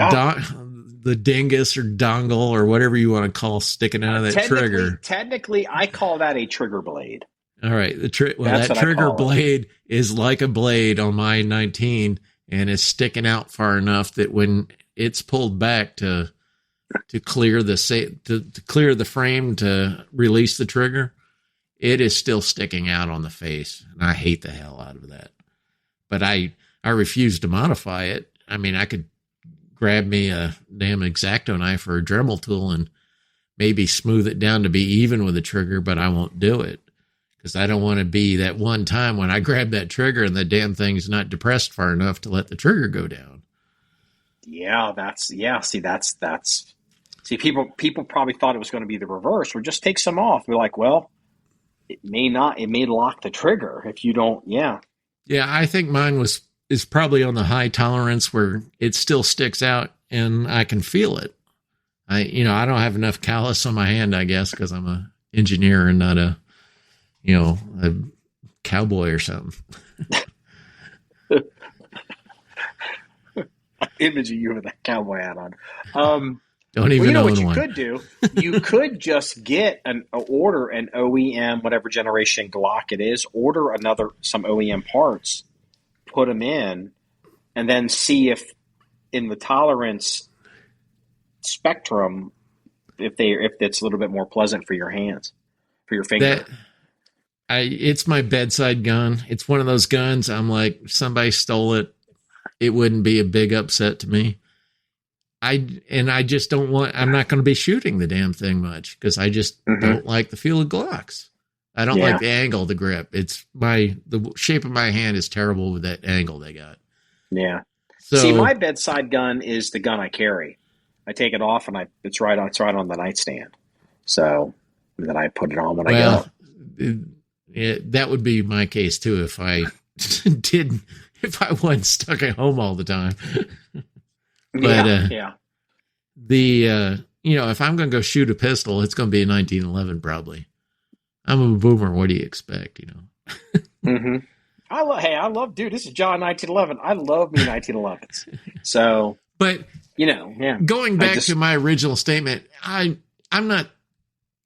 the dingus or dongle or whatever you want to call sticking out of that trigger. Technically, I call that a trigger blade. All right. That trigger blade is like a blade on my 19, and it's sticking out far enough that when it's pulled back to clear the frame to release the trigger, it is still sticking out on the face. And I hate the hell out of that. But I refuse to modify it. I mean, I could grab me a damn X-Acto knife or a Dremel tool and maybe smooth it down to be even with the trigger, but I won't do it because I don't want to be that one time when I grab that trigger and the damn thing's not depressed far enough to let the trigger go down. Yeah, people probably thought it was going to be the reverse, or just take some off. We're like, well, it may lock the trigger if you don't. Yeah. Yeah. I think mine is probably on the high tolerance where it still sticks out and I can feel it. I don't have enough callus on my hand, I guess, because I'm a engineer and not a cowboy or something. I'm imaging you with a cowboy hat on. Don't even know what you one. could do. You could just get order an OEM, whatever generation Glock it is, order some OEM parts, put them in, and then see if in the tolerance spectrum, if it's a little bit more pleasant for your hands, for your finger. It's my bedside gun. It's one of those guns. I'm like, if somebody stole it, it wouldn't be a big upset to me. I just don't want. I'm not going to be shooting the damn thing much because I just don't like the feel of Glocks. I don't like the angle of the grip. The shape of my hand is terrible with that angle they got. Yeah. So, see, my bedside gun is the gun I carry. I take it off and it's right on the nightstand. So then I put it on when I go. That would be my case too if I if I wasn't stuck at home all the time. But if I'm going to go shoot a pistol, it's going to be a 1911 probably. I'm a boomer. What do you expect? I love, dude. This is John 1911. I love me 1911s. So, but going back to my original statement, I'm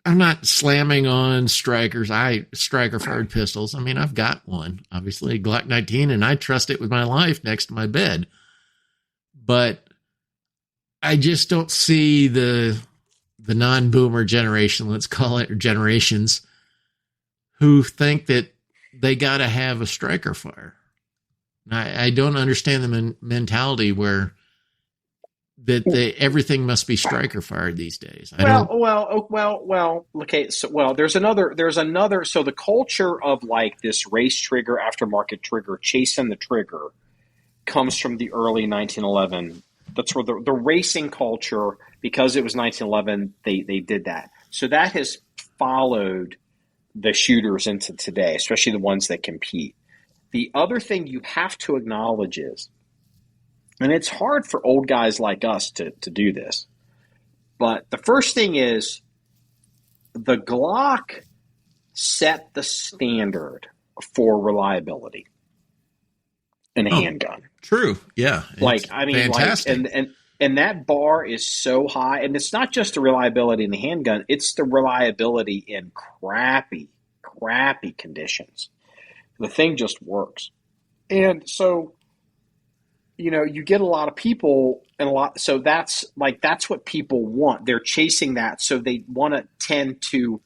not slamming on strikers. Striker fired pistols. I mean, I've got one, obviously, Glock 19, and I trust it with my life next to my bed. But I just don't see the non-boomer generation, let's call it, or generations, who think that they got to have a striker fire. I don't understand the mentality where everything must be striker fired these days. Okay. So, there's another. So the culture of like this race trigger, aftermarket trigger, chasing the trigger, comes from the early 1911. That's where the racing culture, because it was 1911, they did that. So that has followed the shooters into today, especially the ones that compete. The other thing you have to acknowledge is, and it's hard for old guys like us to do this, but the first thing is the Glock set the standard for reliability in a handgun. True. Yeah. Fantastic. And that bar is so high, and it's not just the reliability in the handgun, it's the reliability in crappy conditions. The thing just works. And so, you get a lot of people so that's what people want. They're chasing that. So they want to tend to,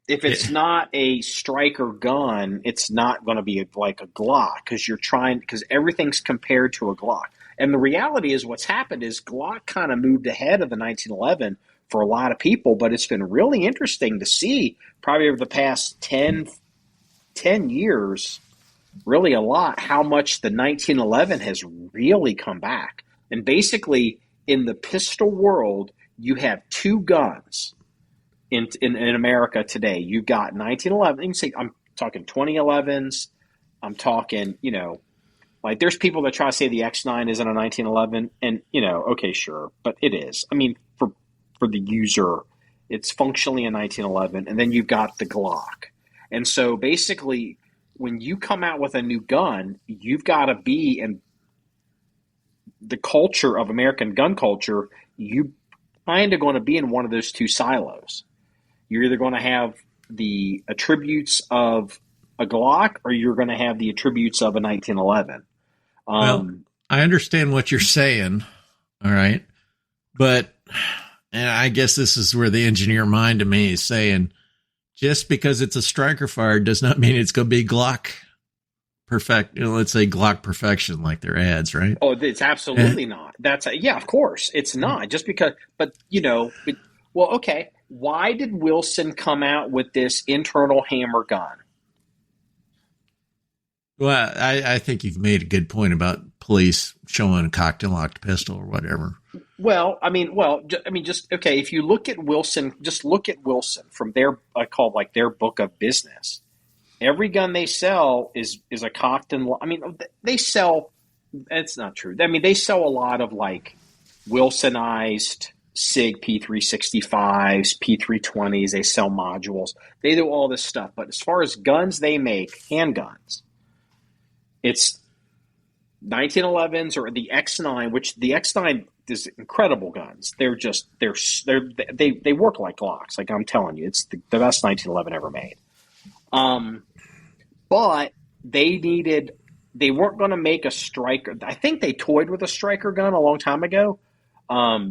if it's not a striker gun, it's not going to be like a Glock because everything's compared to a Glock. And the reality is what's happened is Glock kind of moved ahead of the 1911 for a lot of people, but it's been really interesting to see probably over the past 10 years, really a lot, how much the 1911 has really come back. And basically in the pistol world, you have two guns in America today. You've got 1911. You can say, I'm talking 2011s. I'm talking, like there's people that try to say the X9 isn't a 1911, and okay, sure, but it is. I mean, for the user, it's functionally a 1911, and then you've got the Glock. And so basically, when you come out with a new gun, you've got to be in the culture of American gun culture. You kind of going to be in one of those two silos. You're either going to have the attributes of a Glock, or you're going to have the attributes of a 1911. Well, I understand what you're saying. All right. But I guess this is where the engineer mind of me is saying, just because it's a striker fire does not mean it's going to be Glock perfect. Let's say Glock perfection, like their ads, right? Oh, it's absolutely not. Of course it's not, just because, but okay. Why did Wilson come out with this internal hammer gun? Well, I think you've made a good point about police showing a cocked-and-locked pistol or whatever. Well, just okay. If you look at Wilson, just look at Wilson from their book of business. Every gun they sell is a cocked and. I mean, they sell. It's not true. I mean, they sell a lot of like Wilsonized SIG P365s, P320s. They sell modules. They do all this stuff. But as far as guns they make, handguns, it's 1911s or the X9, which the X9 is incredible guns. They work like Glocks. Like I'm telling you, it's the best 1911 ever made. But they weren't going to make a striker. I think they toyed with a striker gun a long time ago.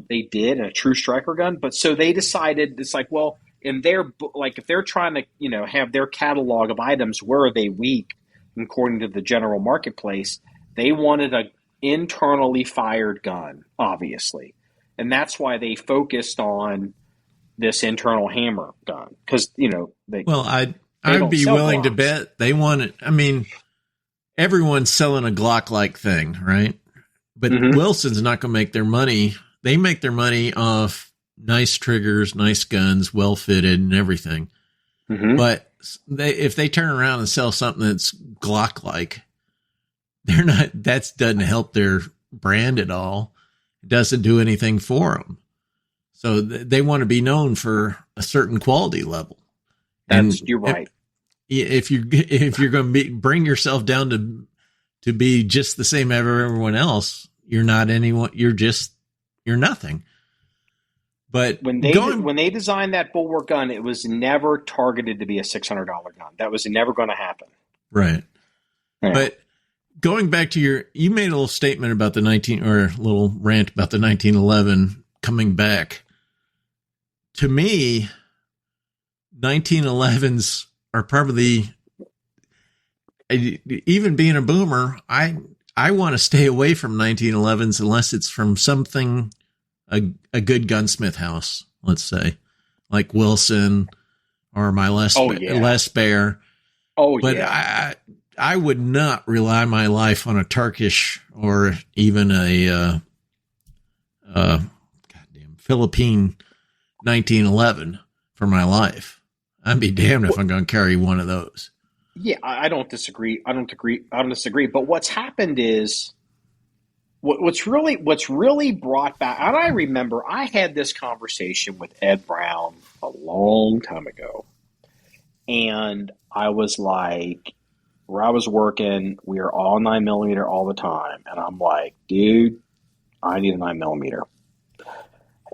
They did, a true striker gun. But so they decided, it's like, well, in their, like if they're trying to, have their catalog of items, where are they weak according to the general marketplace? They wanted internally fired gun, obviously. And that's why they focused on this internal hammer gun. Because, Well, I'd don't be sell willing to Glocks. bet they want it. I mean, everyone's selling a Glock-like thing, right? But Wilson's not going to make their money. They make their money off nice triggers, nice guns, well fitted, and everything. But if they turn around and sell something that's Glock-like, they're not. That doesn't help their brand at all. It doesn't do anything for them. So they want to be known for a certain quality level. You're right. If you're going to bring yourself down to be just the same as everyone else, you're not anyone. You're nothing. But when they designed that Bulwark gun, it was never targeted to be a $600 gun. That was never going to happen. Right. Yeah. But going back to you made a little statement about the little rant about the 1911 coming back. To me, 1911s are probably, even being a boomer, I want to stay away from 1911s unless it's from something, a good gunsmith house, let's say, like Wilson or my Les Bear. But I would not rely my life on a Turkish or even a Philippine 1911 for my life. I'd be damned if I'm going to carry one of those. Yeah, I don't disagree. I don't disagree. But what's happened is what's really brought back. And I remember I had this conversation with Ed Brown a long time ago, and I was like, where I was working, we were all 9mm all the time, and I'm like, dude, I need a 9mm.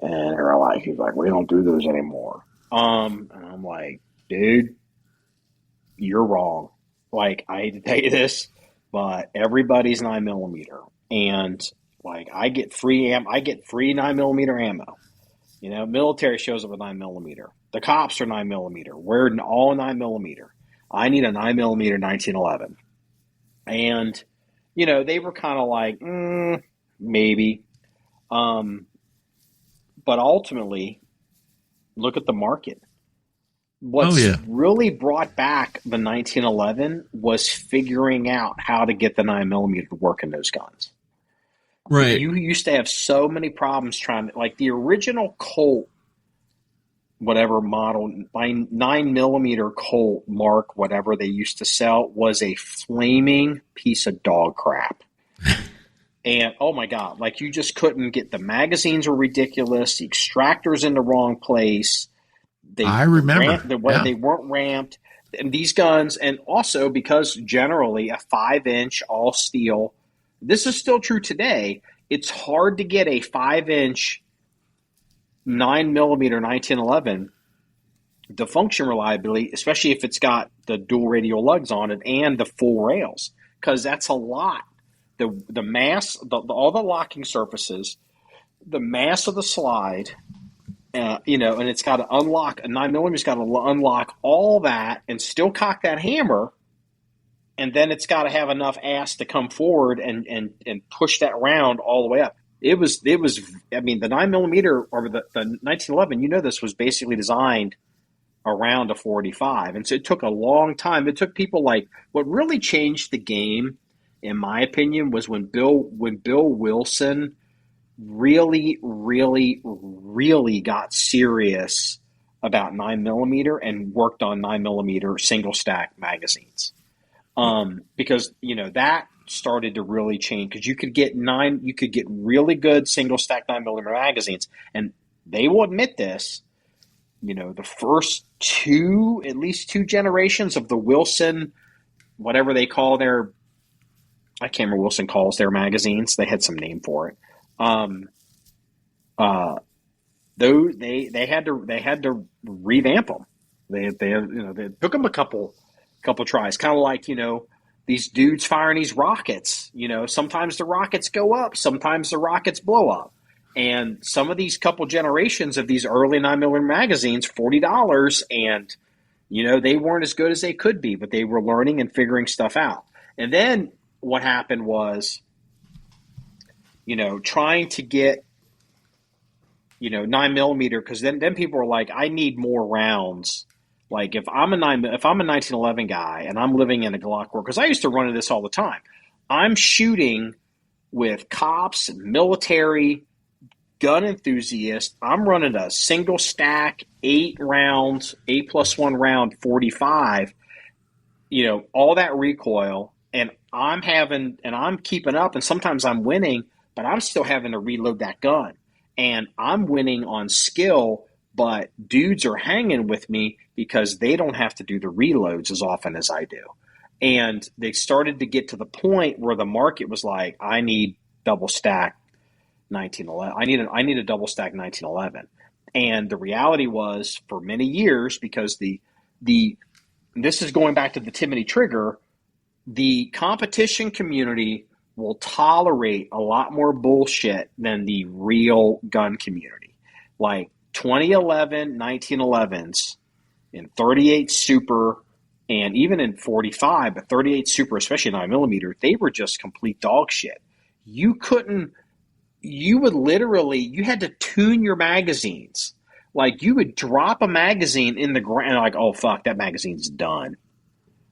And he's like, we don't do those anymore. And I'm like, dude, you're wrong. Like, I hate to tell you this, but everybody's 9mm. And like, I get free 9mm ammo. Military shows up with 9mm. The cops are 9mm. We're all 9mm. I need a 9mm 1911. And, they were kind of like, maybe. But ultimately, look at the market. What's really brought back the 1911 was figuring out how to get the 9mm to work in those guns. Right. You used to have so many problems trying to, like the original Colt, whatever model, 9mm Colt Mark, whatever they used to sell, was a flaming piece of dog crap. And, oh, my God, like you just couldn't get – the magazines were ridiculous. The extractor's in the wrong place. I remember. They weren't ramped. And these guns – and also because generally a 5-inch all steel – this is still true today. It's hard to get a 5-inch 9mm 1911 to function reliably, especially if it's got the dual radial lugs on it and the full rails, because that's a lot. The mass, all the locking surfaces, the mass of the slide, and it's got to unlock, a 9mm's got to unlock all that and still cock that hammer, and then it's got to have enough ass to come forward and push that round all the way up. It was. I mean, the 9mm or the 1911, this was basically designed around a 485, and so it took a long time. It took people like, what really changed the game, in my opinion, was when Bill Wilson really, really, really got serious about 9mm and worked on 9mm single stack magazines. Because that started to really change, because you could get really good single stack 9mm magazines, and they will admit this. The first at least two generations of the Wilson, whatever they call their, I can't remember what Wilson calls their magazines. They had some name for it. Though they had to revamp them. They took them a couple tries, kind of like these dudes firing these rockets. Sometimes the rockets go up, sometimes the rockets blow up, and some of these couple generations of these early 9mm magazines, $40, and they weren't as good as they could be, but they were learning and figuring stuff out. And then what happened was trying to get 9mm, because then people are like, I need more rounds. Like if I'm a 1911 guy and I'm living in a Glock world, because I used to run into this all the time. I'm shooting with cops, military, gun enthusiasts. I'm running a single stack, 8 rounds, 8+1 round, 45. All that recoil, and I'm keeping up, and sometimes I'm winning, but I'm still having to reload that gun. And I'm winning on skill, but dudes are hanging with me because they don't have to do the reloads as often as I do. And they started to get to the point where the market was like, I need double stack 1911. I need a double stack 1911. And the reality was, for many years, because this is going back to the Timney Trigger, the competition community will tolerate a lot more bullshit than the real gun community. Like 2011 1911s in 38 Super, and even in 45, but 38 Super, especially 9mm, they were just complete dog shit. You had to tune your magazines. Like, you would drop a magazine in the ground, like, oh fuck, that magazine's done.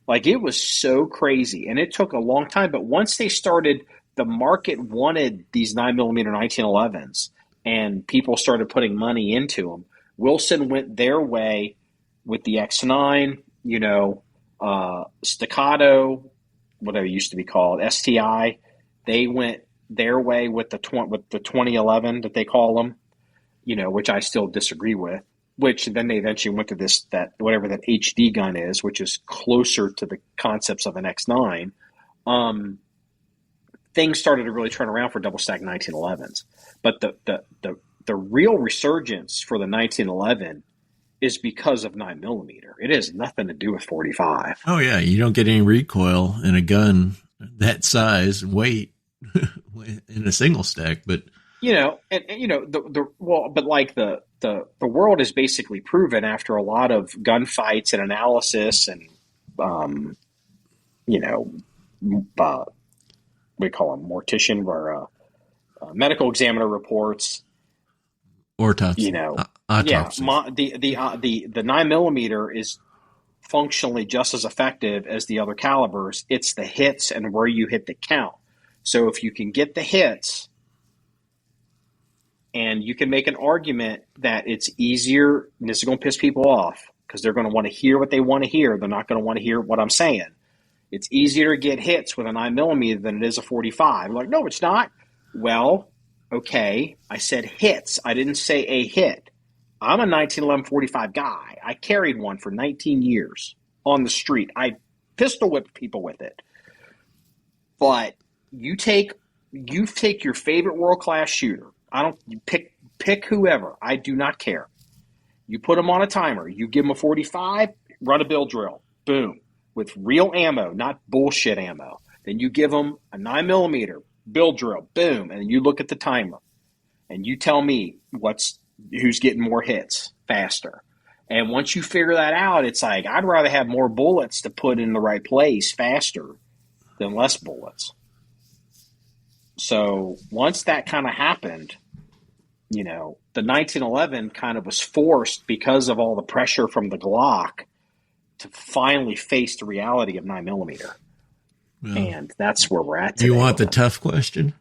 Like, it was so crazy, and it took a long time. But once the market wanted these 9mm 1911s, and people started putting money into them. Wilson went their way with the X9, Staccato, whatever it used to be called, STI. They went their way with the 2011 that they call them, which I still disagree with. Which then they eventually went to whatever that HD gun is, which is closer to the concepts of an X9. Things started to really turn around for double stack 1911s. But the real resurgence for the 1911 is because of 9mm. It has nothing to do with 45. Oh yeah, you don't get any recoil in a gun that size, weight in a single stack, but the world is basically proven after a lot of gunfights and analysis and we call them mortician or medical examiner reports. Autopsy. Autopsy. The 9mm is functionally just as effective as the other calibers. It's the hits and where you hit the count. So if you can get the hits, and you can make an argument that it's easier, and this is going to piss people off because they're going to want to hear what they want to hear. They're not going to want to hear what I'm saying. It's easier to get hits with a 9mm than it is a 45. Like, no, it's not. Well, okay, I said hits. I didn't say a hit. I'm a 1911 45 guy. I carried one for 19 years on the street. I pistol whipped people with it. But you take your favorite world-class shooter. You pick whoever. I do not care. You put them on a timer. You give them a 45, run a bill drill. Boom. With real ammo, not bullshit ammo. Then you give them a 9mm bill drill. Boom. And you look at the timer. And you tell me who's getting more hits faster. And once you figure that out, it's like, I'd rather have more bullets to put in the right place faster than less bullets. So once that kind of happened, the 1911 kind of was forced because of all the pressure from the Glock to finally face the reality of 9mm. Well, and that's where we're at today. You want the tough question?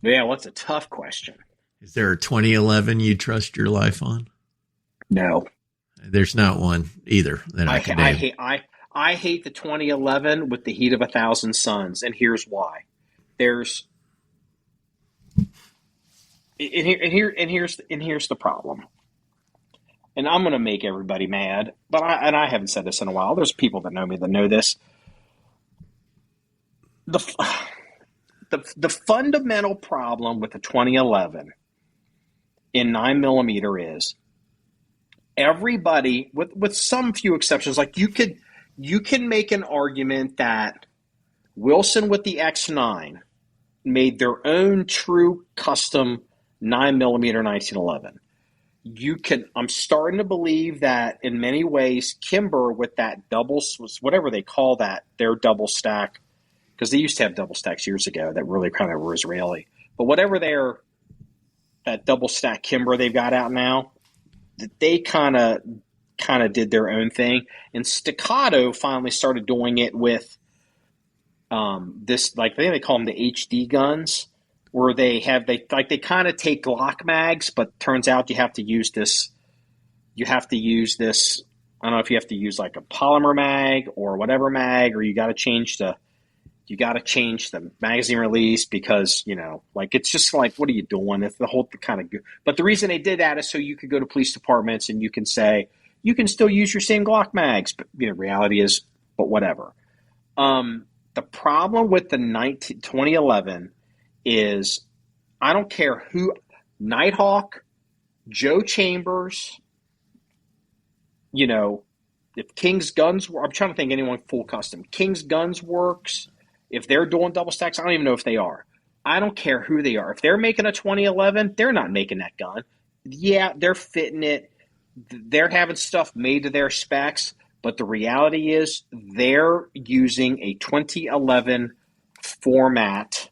Yeah, what's a tough question? Is there a 2011 you trust your life on? No. There's not one either. I hate the 2011 with the heat of 1,000 suns, and here's why. Here's the problem. And I'm going to make everybody mad, but I haven't said this in a while. There's people that know me that know this. The fundamental problem with the 2011 in 9mm is everybody, with some few exceptions, like you can make an argument that Wilson with the X9 made their own true custom 9mm 1911. I'm starting to believe that in many ways, Kimber with that whatever they call that, their double stack, because they used to have double stacks years ago that really kind of were Israeli. But whatever that double stack Kimber they've got out now, they kind of did their own thing. And Staccato finally started doing it with this, like, I think they call them the HD guns, where they kind of take Glock mags, but turns out you have to use this. I don't know if you have to use like a polymer mag or whatever mag, or you got to change the magazine release because, like, it's just like, what are you doing? It's the whole kind of good. But the reason they did that is so you could go to police departments and you can say, you can still use your same Glock mags, but reality is, but whatever. The problem with the 2011 is, I don't care who, Nighthawk, Joe Chambers, if King's Guns, I'm trying to think anyone full custom. King's Guns Works, if they're doing double stacks, I don't even know if they are. I don't care who they are. If they're making a 2011, they're not making that gun. Yeah, they're fitting it. They're having stuff made to their specs, but the reality is they're using a 2011 format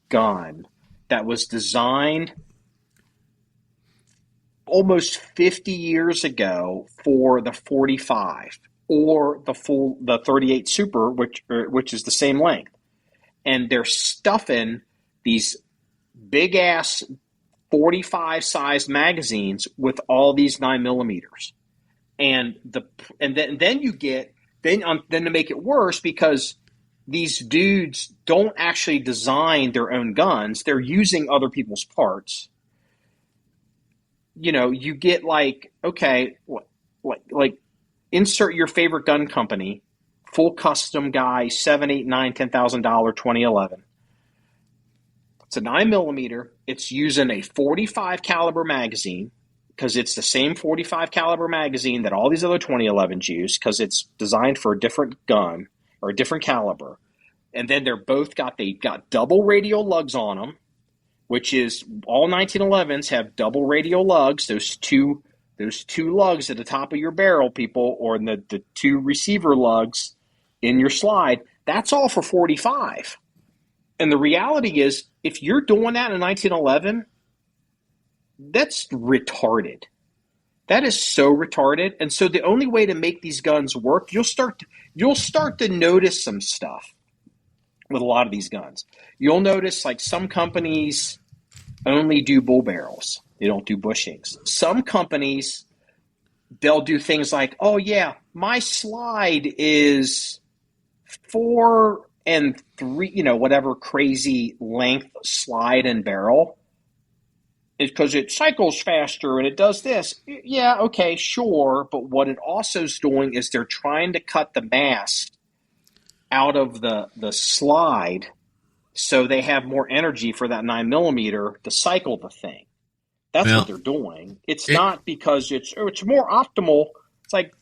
gun that was designed almost 50 years ago for the 45 or the 38 Super, which is the same length. And they're stuffing these big ass 45 size magazines with all these 9mm. And then you get then to make it worse, because these dudes don't actually design their own guns, they're using other people's parts. You get like, okay, like insert your favorite gun company, full custom guy, $7,000, $8,000, $9,000, $10,000 2011. It's a 9mm. It's using a 45 caliber magazine, because it's the same 45 caliber magazine that all these other 2011s use, because it's designed for a different gun or a different caliber. And then they got double radial lugs on them, which is all 1911s have double radial lugs. Those two lugs at the top of your barrel, people, or the two receiver lugs in your slide. That's all for 45. And the reality is, if you're doing that in 1911, that's retarded. That is so retarded. And so the only way to make these guns work, you'll start to notice some stuff with a lot of these guns. You'll notice, like, some companies only do bull barrels. They don't do bushings. Some companies, they'll do things like, oh yeah, my slide is 4 and 3, whatever crazy length slide and barrel. It's because it cycles faster and it does this. Yeah, okay, sure. But what it also is doing is they're trying to cut the mass out of the slide so they have more energy for that 9mm to cycle the thing. That's what they're doing. It's not because it's more optimal. It's like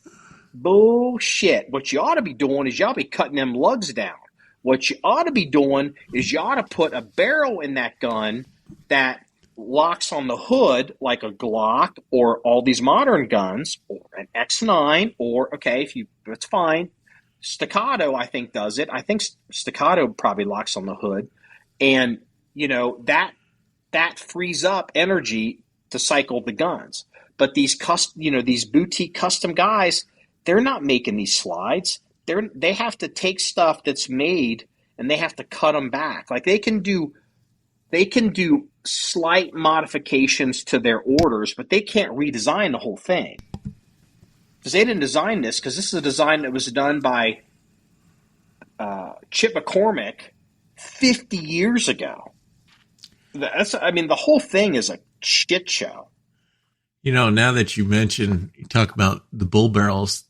bullshit. What you ought to be doing is you ought to be cutting them lugs down. What you ought to be doing is you ought to put a barrel in that gun that locks on the hood like a Glock or all these modern guns, or an X9, or, okay, that's fine. Staccato, I think, does it. I think Staccato probably locks on the hood. And, that frees up energy to cycle the guns. But these boutique custom guys, they're not making these slides. They have to take stuff that's made and they have to cut them back. Like, they can do slight modifications to their orders, but they can't redesign the whole thing. Because they didn't design this, because this is a design that was done by Chip McCormick 50 years ago. The whole thing is a shit show. Now that you talk about the bull barrels,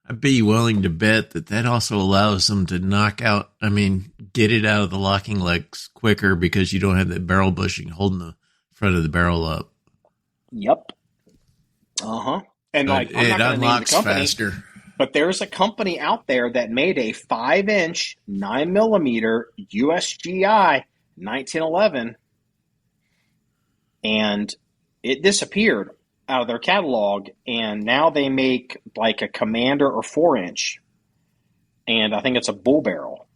I'd be willing to bet that also allows them to get it out of the locking legs quicker, because you don't have that barrel bushing holding the front of the barrel up. Yep. Uh-huh. And it unlocks faster. But there's a company out there that made a 5-inch 9mm USGI 1911, and it disappeared out of their catalog, and now they make like a Commander or 4-inch, and I think it's a bull barrel.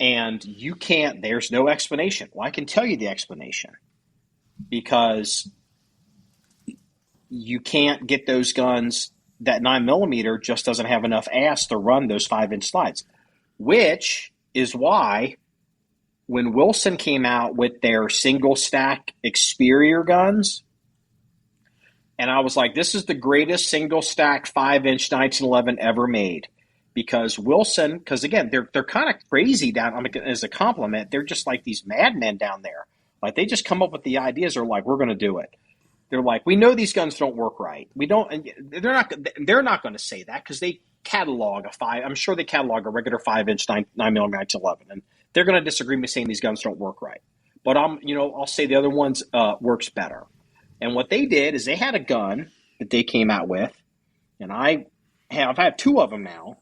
And you can't, there's no explanation. Well, I can tell you the explanation, because you can't get those guns. That 9mm just doesn't have enough ass to run those 5-inch slides, which is why when Wilson came out with their single stack Experior guns, and I was like, this is the greatest single stack 5-inch 1911 ever made. Because Wilson, because again, they're kind of crazy down, as a compliment. They're just like these madmen down there. Like, they just come up with the ideas, or like, we're going to do it. They're like, we know these guns don't work right. We don't. And they're not going to say that, because they catalog a five. I'm sure they catalog a regular 5-inch 9mm 1911, and they're going to disagree with me saying these guns don't work right. But I'll say the other ones works better. And what they did is they had a gun that they came out with, and I've had two of them now.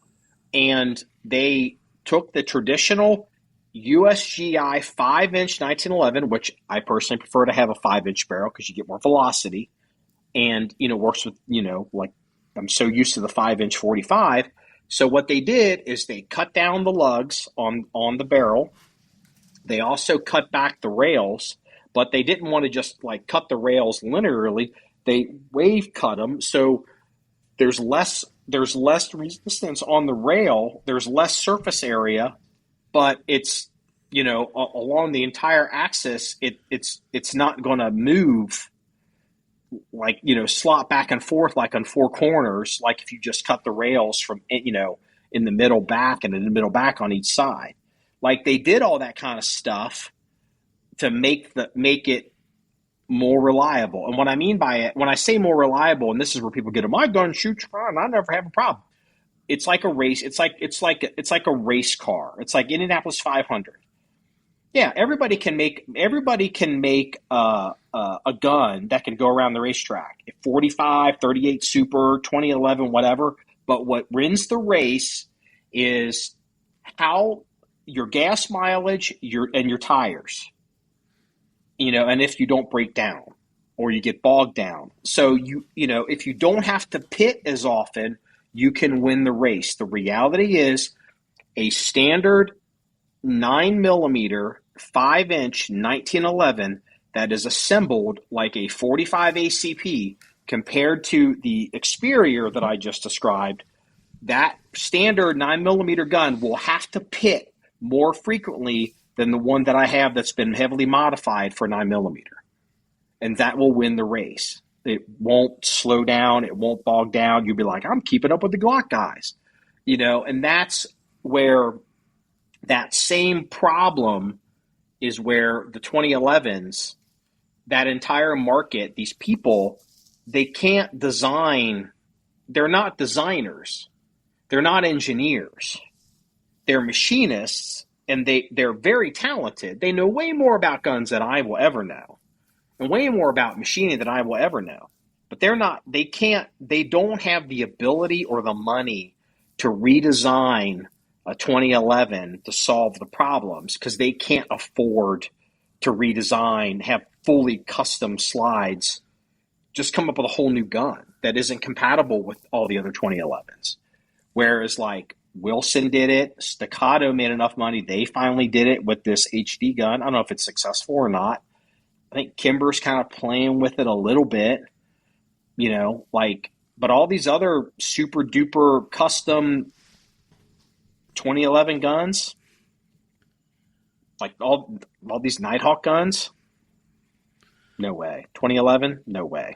And they took the traditional USGI 5-inch 1911, which I personally prefer to have a 5-inch barrel because you get more velocity, and works with like, I'm so used to the 5-inch 45. So what they did is they cut down the lugs on the barrel. They also cut back the rails, but they didn't want to just like cut the rails linearly. They wave cut them, so there's less resistance on the rail. There's less surface area, but it's along the entire axis. It's not going to move like slot back and forth like on four corners. Like if you just cut the rails from in the middle back and in the middle back on each side. Like they did all that kind of stuff to make it more reliable. And what I mean by it, when I say more reliable, and this is where people get, my gun shoots fine, I never have a problem. It's like a race. It's like a race car. It's like Indianapolis 500. Yeah, everybody can make a gun that can go around the racetrack. 45, 38 Super, 2011, whatever. But what wins the race is how your gas mileage, your tires. And if you don't break down or you get bogged down. So if you don't have to pit as often, you can win the race. The reality is a standard 9mm 5-inch 1911 that is assembled like a 45 ACP compared to the Experior that I just described, that standard 9mm gun will have to pit more frequently than the one that I have that's been heavily modified for 9mm. And that will win the race. It won't slow down. It won't bog down. You'll be like, I'm keeping up with the Glock guys. And that's where that same problem is, where the 2011s, that entire market, these people, they can't design. They're not designers. They're not engineers. They're machinists. And they're very talented. They know way more about guns than I will ever know, and way more about machining than I will ever know. But they don't have the ability or the money to redesign a 2011 to solve the problems, because they can't afford to redesign, have fully custom slides, just come up with a whole new gun that isn't compatible with all the other 2011s. Whereas like Wilson did it. Staccato made enough money. They finally did it with this HD gun. I don't know if it's successful or not. I think Kimber's kind of playing with it a little bit, but all these other super duper custom 2011 guns, like all these Nighthawk guns, no way. 2011, no way.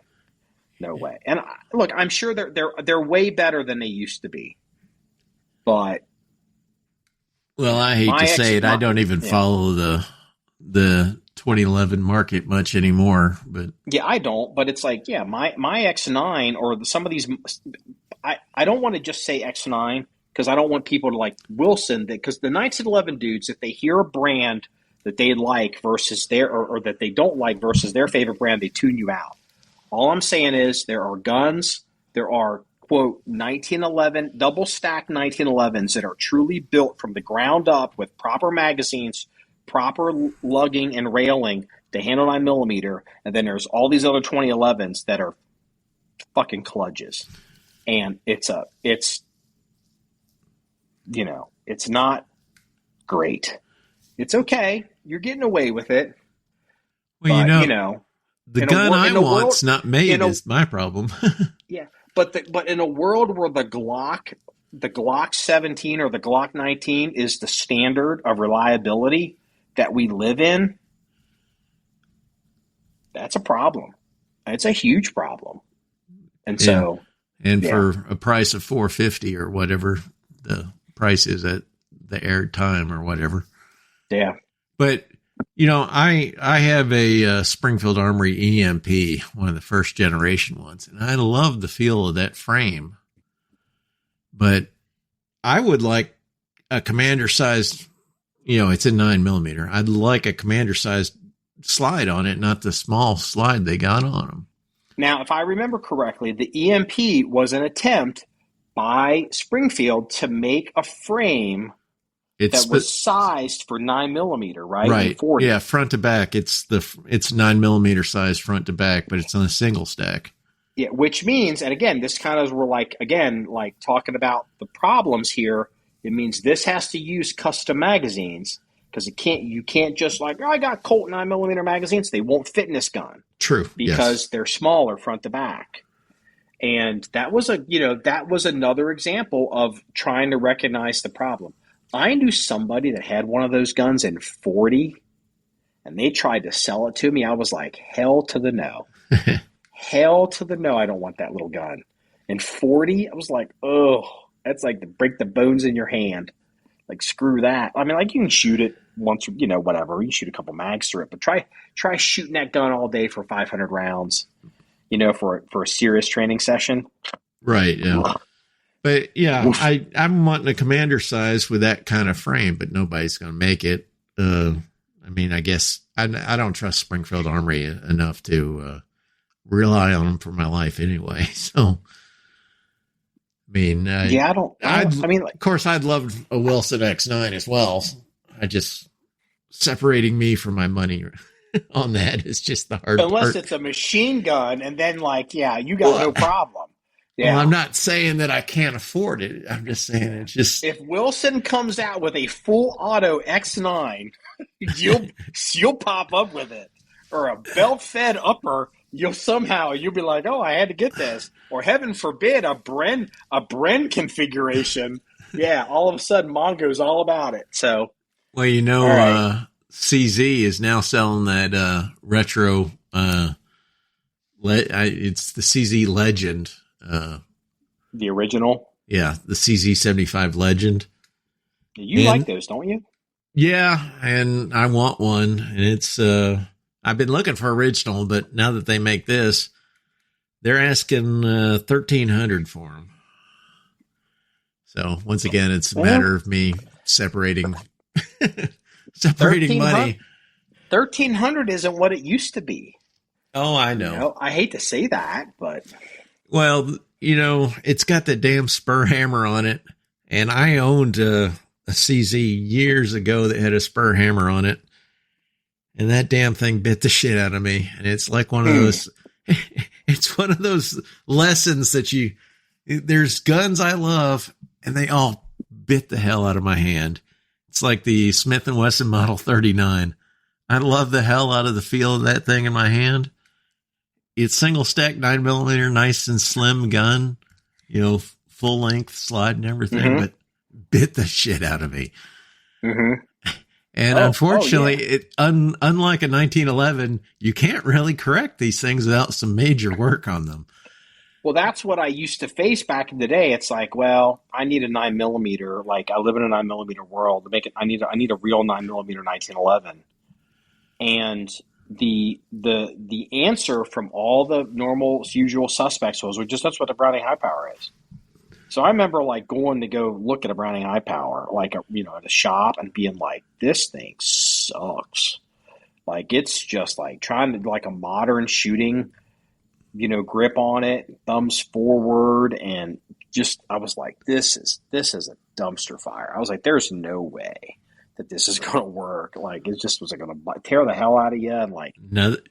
And look, I'm sure they're way better than they used to be. But I hate to say it, I don't even follow the 2011 market much anymore. But yeah, I don't. But it's like, my X9 or some of these, I don't want to just say X9 because I don't want people to like Wilson. Because the 1911 dudes, if they hear a brand that they like versus or that they don't like versus their favorite brand, they tune you out. All I'm saying is there are guns, there are quote 1911 double stack 1911s that are truly built from the ground up with proper magazines, proper lugging and railing to handle 9mm, and then there's all these other 2011s that are fucking kludges, and it's not great. It's okay. You're getting away with it. Well, But, the in gun I in a world, want's not in made a, is my problem. yeah, but in a world where the Glock 17 or the Glock 19 is the standard of reliability that we live in, that's a problem. It's a huge problem. And and so, and yeah, for a price of 450 or whatever the price is at the aired time or whatever. yeah. But I have a Springfield Armory EMP, one of the first generation ones, and I love the feel of that frame. But I would like a commander sized, it's a 9mm. I'd like a commander sized slide on it, not the small slide they got on them. Now, if I remember correctly, the EMP was an attempt by Springfield to make a frame that was sized for 9mm, right? Right. And 40. Yeah, front to back. It's 9mm size front to back, but it's on a single stack. Yeah, which means, and again, this kind of we're talking about the problems here. It means this has to use custom magazines because you can't just I got Colt 9mm magazines. They won't fit in this gun. True. Because they're smaller front to back. And that was another example of trying to recognize the problem. I knew somebody that had one of those guns in 40, and they tried to sell it to me. I was like, hell to the no. Hell to the no, I don't want that little gun. In 40, I was like, oh, that's like to break the bones in your hand. Like, screw that. I mean, you can shoot it once, whatever. You can shoot a couple mags through it, but try shooting that gun all day for 500 rounds, for a serious training session. Right, yeah. Ugh. But, yeah, I'm wanting a commander size with that kind of frame, but nobody's going to make it. I guess I don't trust Springfield Armory enough to rely on them for my life anyway, so... I don't. Of course, I'd love a Wilson X9 as well. Separating me from my money on that is just the hard part. Unless it's a machine gun, and then you got no problem. Yeah. Well, I'm not saying that I can't afford it. I'm just saying it's just if Wilson comes out with a full auto X9, you'll pop up with it, or a belt fed upper. You'll be like, oh, I had to get this. Or heaven forbid, a Bren configuration. Yeah, all of a sudden, Mongo's all about it. So, well, right. CZ is now selling that retro. It's the CZ Legend. The original? Yeah, the CZ 75 Legend. You like those, don't you? Yeah, and I want one. And it's... I've been looking for original, but now that they make this, they're asking $1,300 for them. So once again, it's a matter of me separating money. $1,300 isn't what it used to be. Oh, I know. I hate to say that, but well, it's got the damn spur hammer on it, and I owned a CZ years ago that had a spur hammer on it. And that damn thing bit the shit out of me. And it's like one of those, it's one of those lessons that there's guns I love and they all bit the hell out of my hand. It's like the Smith & Wesson Model 39. I love the hell out of the feel of that thing in my hand. It's single stack 9mm, nice and slim gun, full length slide and everything, but bit the shit out of me. Mm-hmm. And unfortunately, unlike a 1911, you can't really correct these things without some major work on them. Well, that's what I used to face back in the day. It's like, well, I need a 9mm. Like, I live in a 9mm world. To make it, I need a real 9mm 1911. And the answer from all the normal usual suspects was, that's what the Browning high power is. So I remember going to go look at a Browning high power, at a shop and being like, this thing sucks. It's just trying to a modern shooting, grip on it, thumbs forward. And I was like, this is a dumpster fire. I was like, there's no way that this is going to work. It just was going to tear the hell out of you. And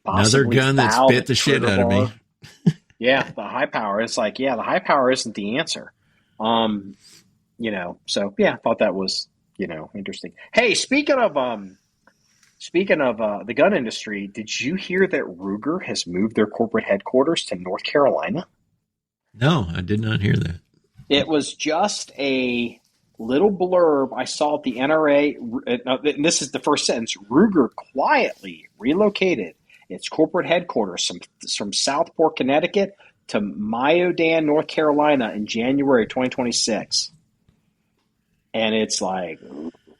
another gun that's bit the shit out of me. Yeah. The high power. It's the high power isn't the answer. So yeah, I thought that was Interesting. Hey, speaking of the gun industry, did you hear that Ruger has moved their corporate headquarters to North Carolina? No, I did not hear that. It was just a little blurb I saw at the NRA, and this is the first sentence. Ruger quietly relocated its corporate headquarters from Southport, Connecticut to Myodan, North Carolina in January 2026. And it's like,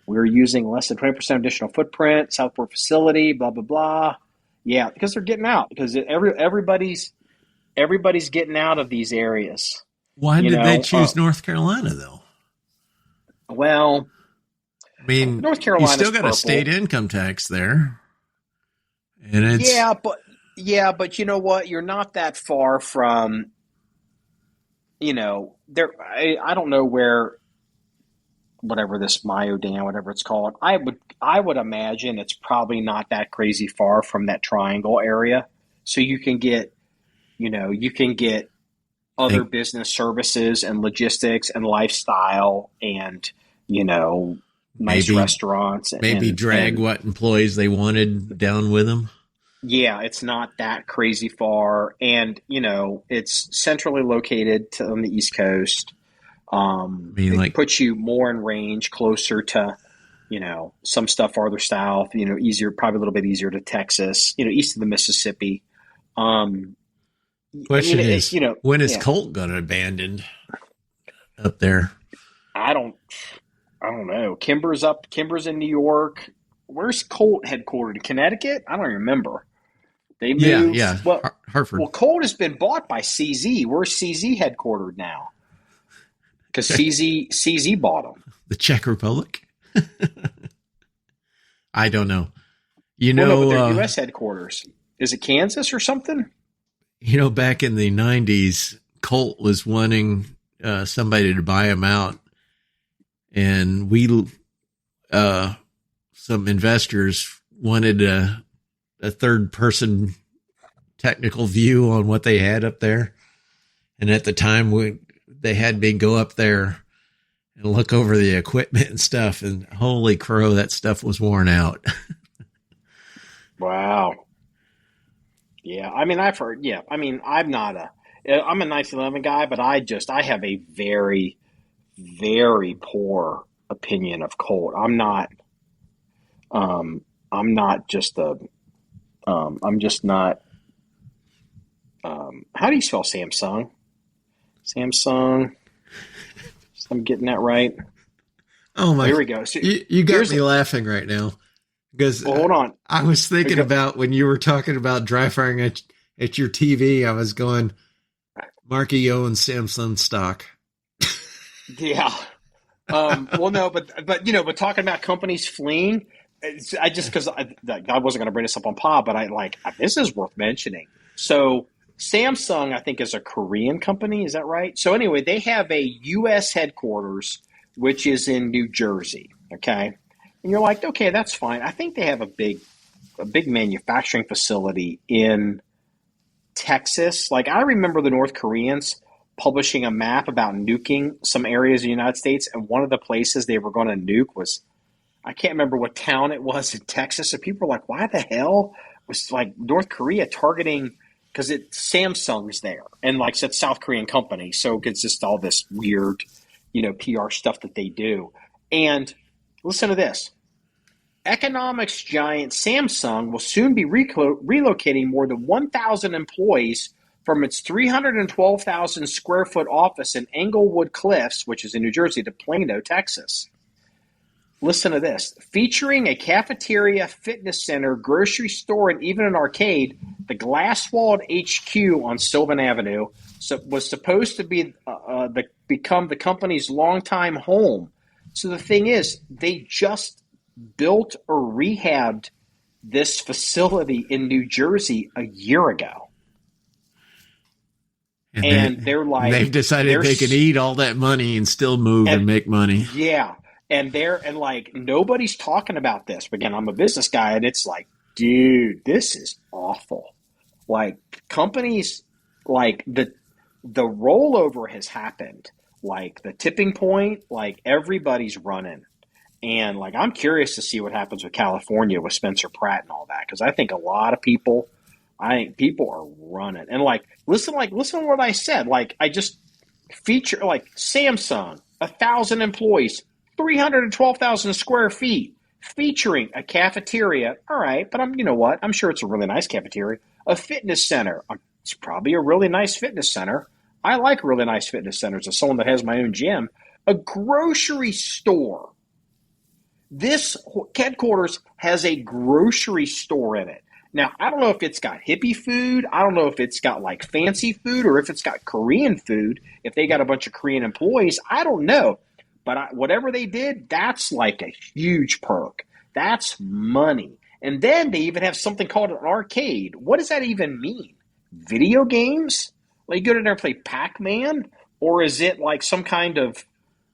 we're using less than 20% additional footprint, Southport facility, blah, blah, blah. Yeah, because they're getting out, because everybody's getting out of these areas. Why did they choose North Carolina, though? Well, I mean, North Carolina's you still got purple. a state income tax there, and it's but you know what? You're not that far from, there. I don't know where, whatever this Myodan, whatever it's called. I would imagine it's probably not that crazy far from that triangle area, so you can get other business services and logistics and lifestyle and, nice restaurants. Maybe drag what employees they wanted down with them. Yeah, it's not that crazy far. And, it's centrally located on the East Coast. It puts you more in range, closer to, some stuff farther south, easier, probably a little bit easier to Texas, east of the Mississippi. Question is, when is Colt going to abandon up there? I don't know. Kimber's in New York. Where's Colt headquartered? Connecticut? I don't remember. They moved. Yeah. Well, Hartford. Well, Colt has been bought by CZ. Where's CZ headquartered now? Because CZ bought them. The Czech Republic? I don't know. But their U.S. headquarters. Is it Kansas or something? Back in the 90s, Colt was wanting somebody to buy him out. And some investors wanted a third person technical view on what they had up there. And at the time, they had me go up there and look over the equipment and stuff. And holy crow, that stuff was worn out. Wow. Yeah, I've heard. Yeah, I'm a 1911 guy, but I have a very, very poor opinion of Colt. I'm just not. How do you spell Samsung? Samsung. I'm getting that right. Oh my! Here we go. So you got me laughing right now. Because hold on. I was thinking about when you were talking about dry firing at your TV, I was going, Marky owns Samsung stock. Yeah. Well, no, but talking about companies fleeing, because I wasn't going to bring this up on pod, but this is worth mentioning. So Samsung, I think, is a Korean company. Is that right? So anyway, they have a U.S. headquarters, which is in New Jersey. Okay. And you're like, okay, that's fine. I think they have a big manufacturing facility in Texas. Like, I remember the North Koreans publishing a map about nuking some areas of the United States, and one of the places they were going to nuke was, I can't remember what town it was in Texas. And people were like, why the hell was North Korea targeting, because Samsung's there, and it's a South Korean company, so it's just all this weird, PR stuff that they do. And listen to this. Economics giant Samsung will soon be relocating more than 1,000 employees from its 312,000 square foot office in Englewood Cliffs, which is in New Jersey, to Plano, Texas. Listen to this. Featuring a cafeteria, fitness center, grocery store, and even an arcade, the glass-walled HQ on Sylvan Avenue was supposed to be become the company's longtime home. So the thing is, they just built or rehabbed this facility in New Jersey a year ago. And they're like, they've decided they can eat all that money and still move and make money. Yeah. And nobody's talking about this. But again, I'm a business guy, and it's like, dude, this is awful. Companies, the rollover has happened. The tipping point, everybody's running. And like, I'm curious to see what happens with California with Spencer Pratt and all that, because I think a lot of people, I think people are running. And listen to what I said. Like, I just feature like Samsung, 1,000 employees, 312,000 square feet, featuring a cafeteria. All right, but you know what? I'm sure it's a really nice cafeteria. A fitness center. It's probably a really nice fitness center. I like really nice fitness centers as someone that has my own gym. A grocery store. This headquarters has a grocery store in it. Now, I don't know if it's got hippie food. I don't know if it's got like fancy food or if it's got Korean food, if they got a bunch of Korean employees. I don't know. But whatever they did, that's like a huge perk. That's money. And then they even have something called an arcade. What does that even mean? Video games? Like, you go in there and play Pac-Man? Or is it like some kind of,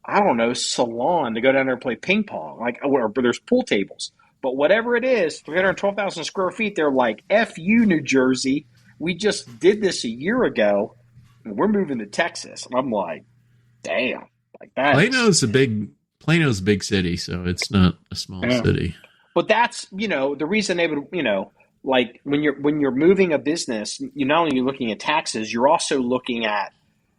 I don't know, salon to go down there and play ping pong? Like, or there's pool tables. But whatever it is, 312,000 square feet, they're like, F you, New Jersey. We just did this a year ago, and we're moving to Texas. And I'm like, damn. Like that. Plano's a big city, so it's not a small city. But that's, the reason they would, like when you're moving a business, you're not only looking at taxes, you're also looking at,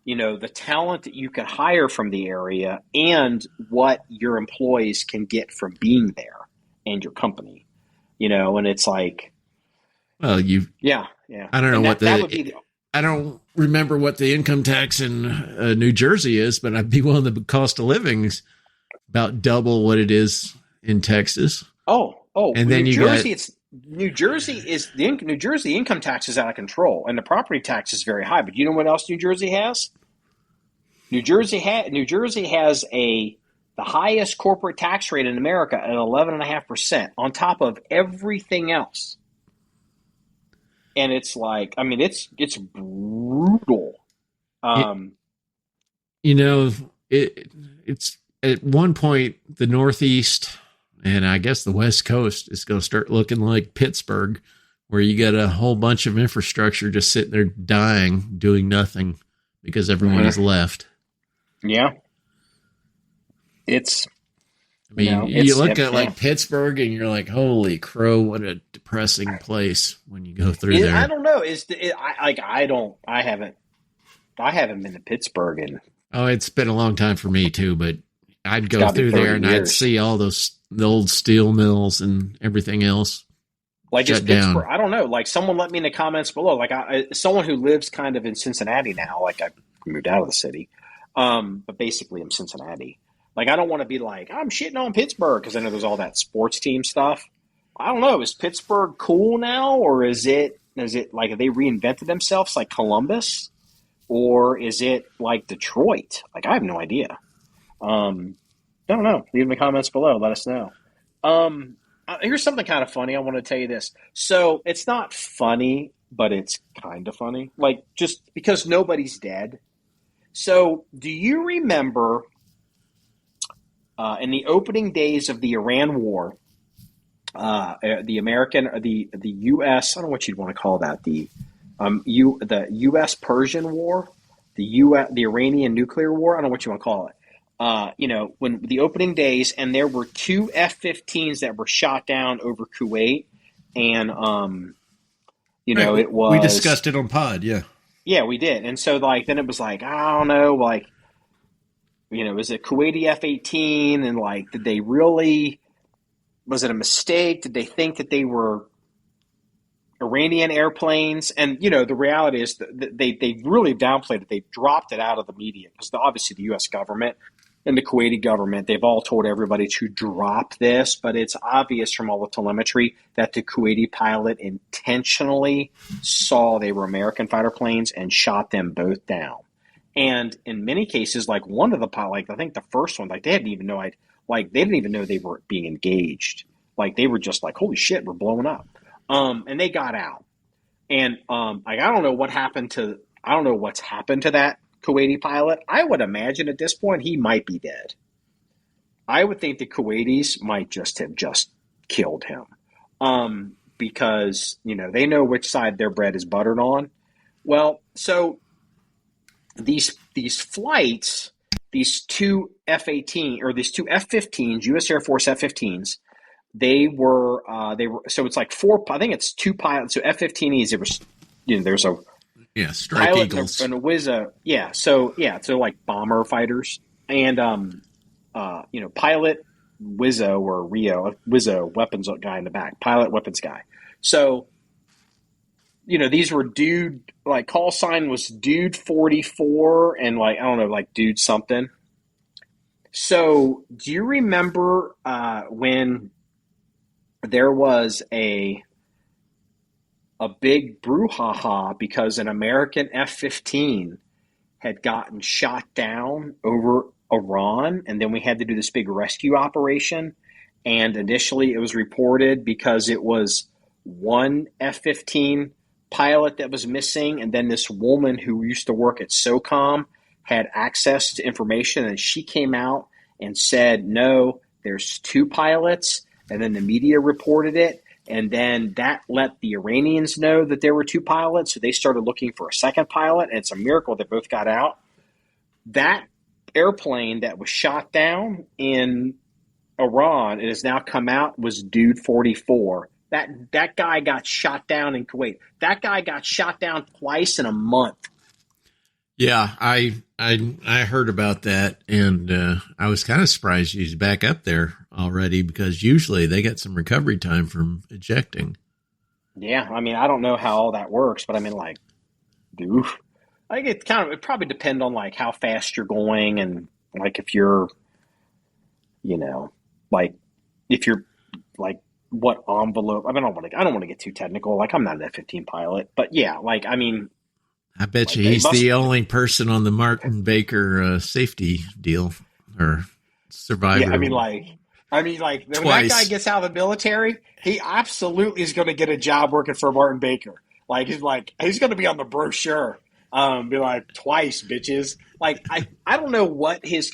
the talent that you could hire from the area and what your employees can get from being there and your company, and it's like, well, yeah. I don't know I don't remember what the income tax in New Jersey is, but I'd be willing the cost of living is about double what it is in Texas. Oh, and then New Jersey income tax is out of control, and the property tax is very high. But you know what else New Jersey has? New Jersey has the highest corporate tax rate in America at 11.5% on top of everything else. And it's like, I mean, it's brutal. It's at one point the Northeast and I guess the West Coast is going to start looking like Pittsburgh, where you got a whole bunch of infrastructure just sitting there dying, doing nothing because everyone has left. Yeah. You look at like Pittsburgh and you're like, holy crow, what a depressing place when you go through there. I don't know. I haven't been to Pittsburgh it's been a long time for me too, but I'd go through there and I'd see all the old steel mills and everything else. Like, it's Pittsburgh. I don't know. Like, someone let me in the comments below. Like, someone who lives kind of in Cincinnati now. Like, I moved out of the city, but basically I'm Cincinnati. Like, I don't want to be like, I'm shitting on Pittsburgh because I know there's all that sports team stuff. I don't know. Is Pittsburgh cool now, or is it like, have they reinvented themselves like Columbus, or is it like Detroit? Like, I have no idea. I don't know. Leave in the comments below. Let us know. Here's something kind of funny. I want to tell you this. So it's not funny, but it's kind of funny. Like, just because nobody's dead. So do you remember in the opening days of the Iran war, the American or the U.S. I don't know what you'd want to call that. The U.S. Persian War, the Iranian nuclear war. I don't know what you want to call it. When the opening days, and there were 2 F-15s that were shot down over Kuwait, and it was, we discussed it on pod, yeah, we did, and so like then it was like, I don't know, like, was it Kuwaiti F-18, and like, did they really? Was it a mistake? Did they think that they were Iranian airplanes? And the reality is that they really downplayed it. They dropped it out of the media because obviously the U.S. government and the Kuwaiti government, they've all told everybody to drop this, but it's obvious from all the telemetry that the Kuwaiti pilot intentionally saw they were American fighter planes and shot them both down. And in many cases, like one of the pilots, I think the first one, like they didn't even know they were being engaged. Like they were just like, holy shit, we're blowing up. And they got out. And I don't know what's happened to that Kuwaiti pilot. I would imagine at this point he might be dead. I would think the Kuwaitis might have killed him. Because, they know which side their bread is buttered on. Well, so these flights, these two F-18 or these two F-15s, U.S. Air Force F-15s. They were so it's like four. I think it's two pilots. So F-15Es. There was there's a Strike pilot Eagles and a Wizzo. So like bomber fighters and pilot Wizzo or Rio Wizzo weapons guy in the back, pilot weapons guy. So these were dude, like call sign was dude 44 and like I don't know, like dude something. So do you remember when there was a big brouhaha because an American F-15 had gotten shot down over Iran, and then we had to do this big rescue operation. And initially it was reported because it was one F-15 pilot that was missing, and then this woman who used to work at SOCOM had access to information, and she came out and said, no, there's two pilots, and then the media reported it. And then that let the Iranians know that there were two pilots. So they started looking for a second pilot. And it's a miracle they both got out. That airplane that was shot down in Iran, it has now come out, was dude 44. That guy got shot down in Kuwait. That guy got shot down twice in a month. Yeah, I heard about that, and I was kind of surprised he's back up there already because usually they get some recovery time from ejecting. Yeah, I mean, I don't know how all that works, but I mean, like, dude, I think it probably depend on like how fast you're going and like if you're, like if you're like what envelope. I mean, I don't want to get too technical. Like, I'm not an F-15 pilot, but yeah, like I mean. I bet you he's the only person on the Martin Baker safety deal or survivor. Yeah, I mean, like when that guy gets out of the military, he absolutely is going to get a job working for Martin Baker. Like he's going to be on the brochure. Be like twice, bitches. Like I don't know what his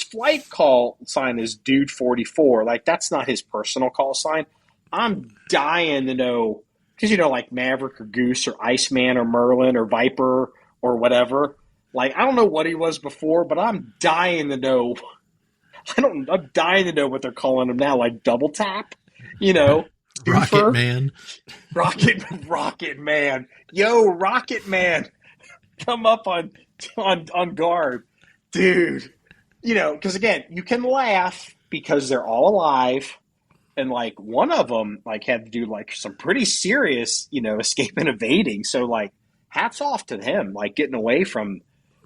flight call sign is. Dude 44. Like that's not his personal call sign. I'm dying to know. Because, like Maverick or Goose or Iceman or Merlin or Viper or whatever. Like, I don't know what he was before, but I'm dying to know. I'm dying to know what they're calling him now. Like Double Tap, Rocket Man. Rocket Man. Yo, Rocket Man. Come up on guard. Dude. Because again, you can laugh because they're all alive. And like one of them like had to do like some pretty serious, escape and evading. So like hats off to him, like getting away from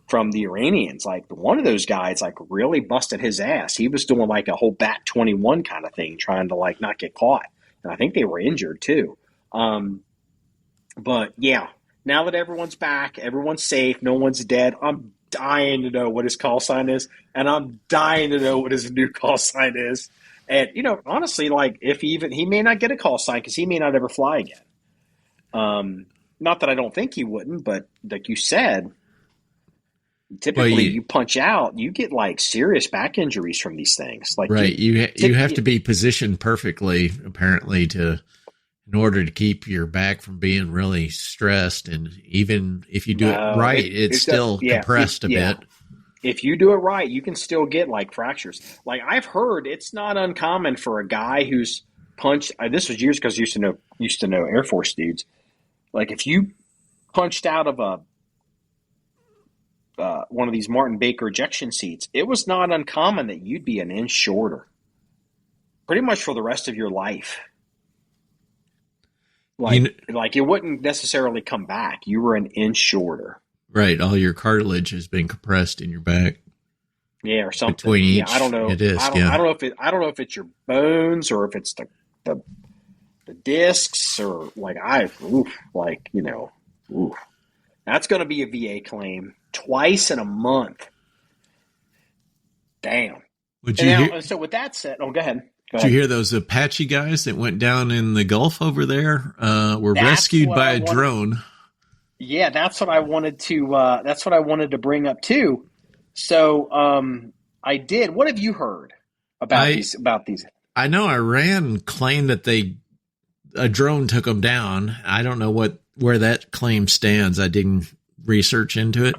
the Iranians. Like one of those guys like really busted his ass. He was doing like a whole Bat 21 kind of thing, trying to like not get caught. And I think they were injured too. But yeah, now that everyone's back, everyone's safe, no one's dead. I'm dying to know what his call sign is, and I'm dying to know what his new call sign is. And, honestly, like if he may not get a call sign because he may not ever fly again. Not that I don't think he wouldn't, but like you said, typically you punch out, you get like serious back injuries from these things. Like right. You have to be positioned perfectly, apparently, in order to keep your back from being really stressed. And even if you do it right, it's still compressed a bit. If you do it right, you can still get like fractures. Like I've heard, it's not uncommon for a guy who's punched. This was years because I used to know Air Force dudes. Like if you punched out of one of these Martin Baker ejection seats, it was not uncommon that you'd be an inch shorter, pretty much for the rest of your life. Like it wouldn't necessarily come back. You were an inch shorter. Right, all your cartilage has been compressed in your back. Yeah, or something. Between each, I don't know. It is. I don't know if it's your bones or if it's the discs or like That's going to be a VA claim twice in a month. Damn. So with that said, go ahead. Did you hear those Apache guys that went down in the Gulf over there? Were rescued by a drone. Yeah, that's what I wanted to bring up too. So I did. What have you heard about these? I know Iran claimed that a drone took them down. I don't know where that claim stands. I didn't research into it,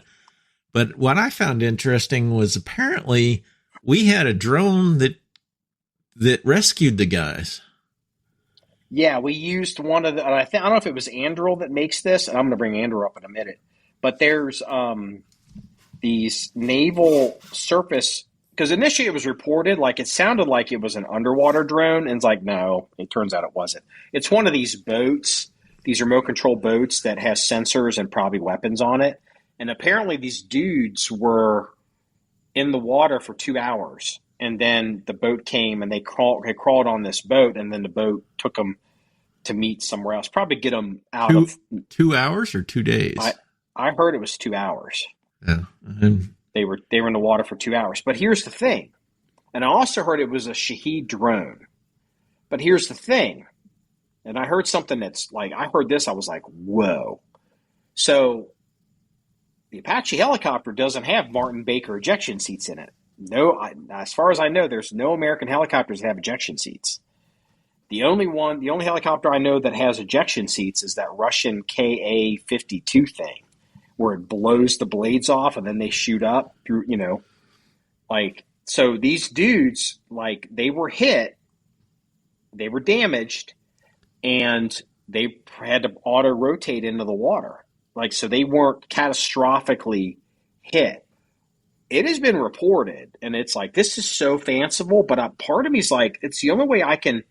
But what I found interesting was apparently we had a drone that rescued the guys. Yeah, we used one of the. And I don't know if it was Anduril that makes this, and I'm going to bring Anduril up in a minute. But there's these naval surface, because initially it was reported like it sounded like it was an underwater drone, and it's like no, it turns out it wasn't. It's one of these boats, these remote control boats that has sensors and probably weapons on it. And apparently these dudes were in the water for 2 hours, and then the boat came and they crawled on this boat, and then the boat took them to meet somewhere else, probably get them out of 2 hours or 2 days. I heard it was 2 hours. Yeah. They were in the water for 2 hours. But here's the thing. And I also heard it was a Shahed drone. But here's the thing. And I heard something that's like, I heard this, I was like, whoa. So the Apache helicopter doesn't have Martin Baker ejection seats in it. No, as far as I know, there's no American helicopters that have ejection seats. The only helicopter I know that has ejection seats is that Russian Ka-52 thing, where it blows the blades off and then they shoot up through, so these dudes, like, they were hit, they were damaged, and they had to auto rotate into the water. Like, so they weren't catastrophically hit. It has been reported, and it's like, this is so fanciful, but part of me is like, it's the only way I can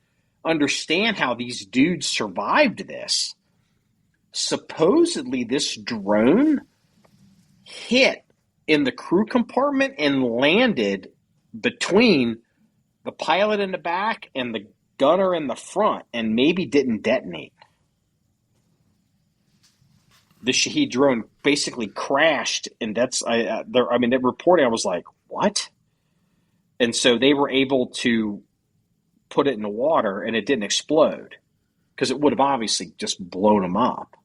understand how these dudes survived this. Supposedly, this drone hit in the crew compartment and landed between the pilot in the back and the gunner in the front, and maybe didn't detonate. The Shahed drone basically crashed, and it reported. I was like, what? And so they were able to put it in the water, and it didn't explode, because it would have obviously just blown them up.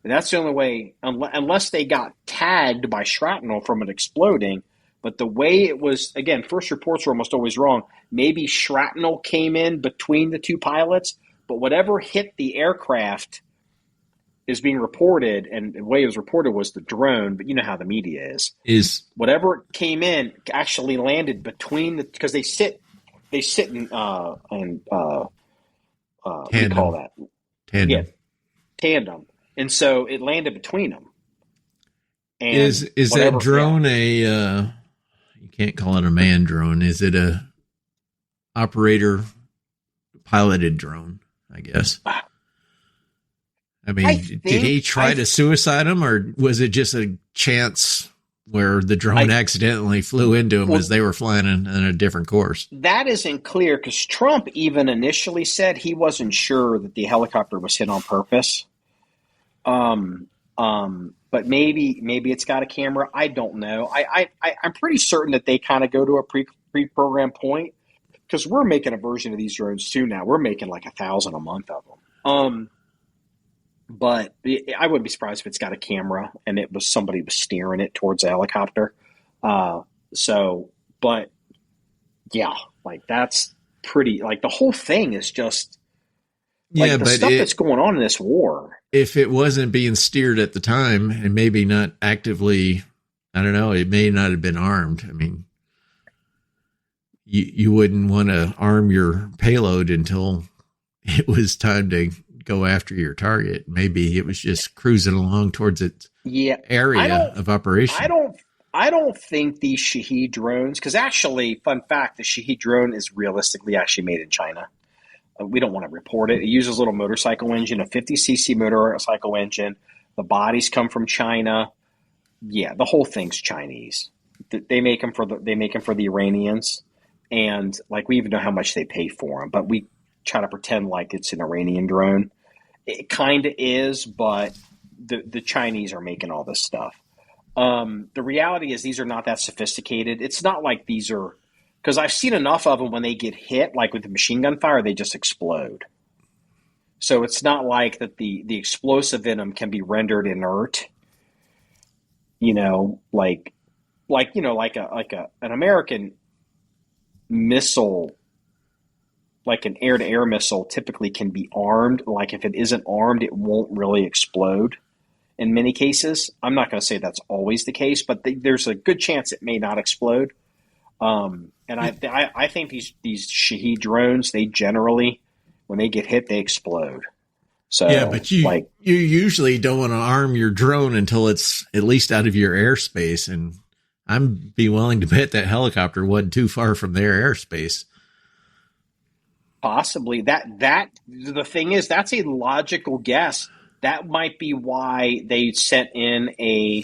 And that's the only way, unless they got tagged by shrapnel from it exploding. But the way it was, again, first reports are almost always wrong. Maybe shrapnel came in between the two pilots, but whatever hit the aircraft is being reported, and the way it was reported was the drone, but you know how the media is whatever came in actually landed between because they sit in what do you call that? Tandem. Yeah, tandem. And so it landed between them. And is that drone you can't call it a manned drone. Is it a operator piloted drone, I guess? I mean, did he try to suicide him, or was it just a chance where the drone accidentally flew into him as they were flying in a different course? That isn't clear, because Trump even initially said he wasn't sure that the helicopter was hit on purpose. But maybe it's got a camera. I don't know. I'm pretty certain that they kind of go to a pre-programmed point, because we're making a version of these drones too now. We're making like 1,000 a month of them. But I wouldn't be surprised if it's got a camera and it was somebody was steering it towards a helicopter. But yeah, like that's pretty, like the whole thing is just like the stuff that's going on in this war. If it wasn't being steered at the time and maybe not actively, I don't know, it may not have been armed. I mean, you wouldn't want to arm your payload until it was time to go after your target. Maybe it was just cruising along towards its area of operation. I don't think these Shahed drones, because actually, fun fact, the Shahed drone is realistically actually made in China. We don't want to report it. It uses a little motorcycle engine, a 50cc motorcycle engine. The bodies come from China. Yeah, the whole thing's Chinese. They make them for the Iranians, and like we even know how much they pay for them, but we try to pretend like it's an Iranian drone. It kind of is, but the Chinese are making all this stuff. The reality is these are not that sophisticated. It's not like these are, because I've seen enough of them when they get hit, like with the machine gun fire, they just explode. So it's not like that the explosive in them can be rendered inert. Like an American missile, like an air-to-air missile, typically can be armed. Like if it isn't armed, it won't really explode. in many cases. I'm not going to say that's always the case, but there's a good chance it may not explode. And I think these Shahed drones, they generally, when they get hit, they explode. So Yeah, but you usually don't want to arm your drone until it's at least out of your airspace, and I'm be willing to bet that helicopter wasn't too far from their airspace. possibly that the thing is, that's a logical guess. That might be why they sent in an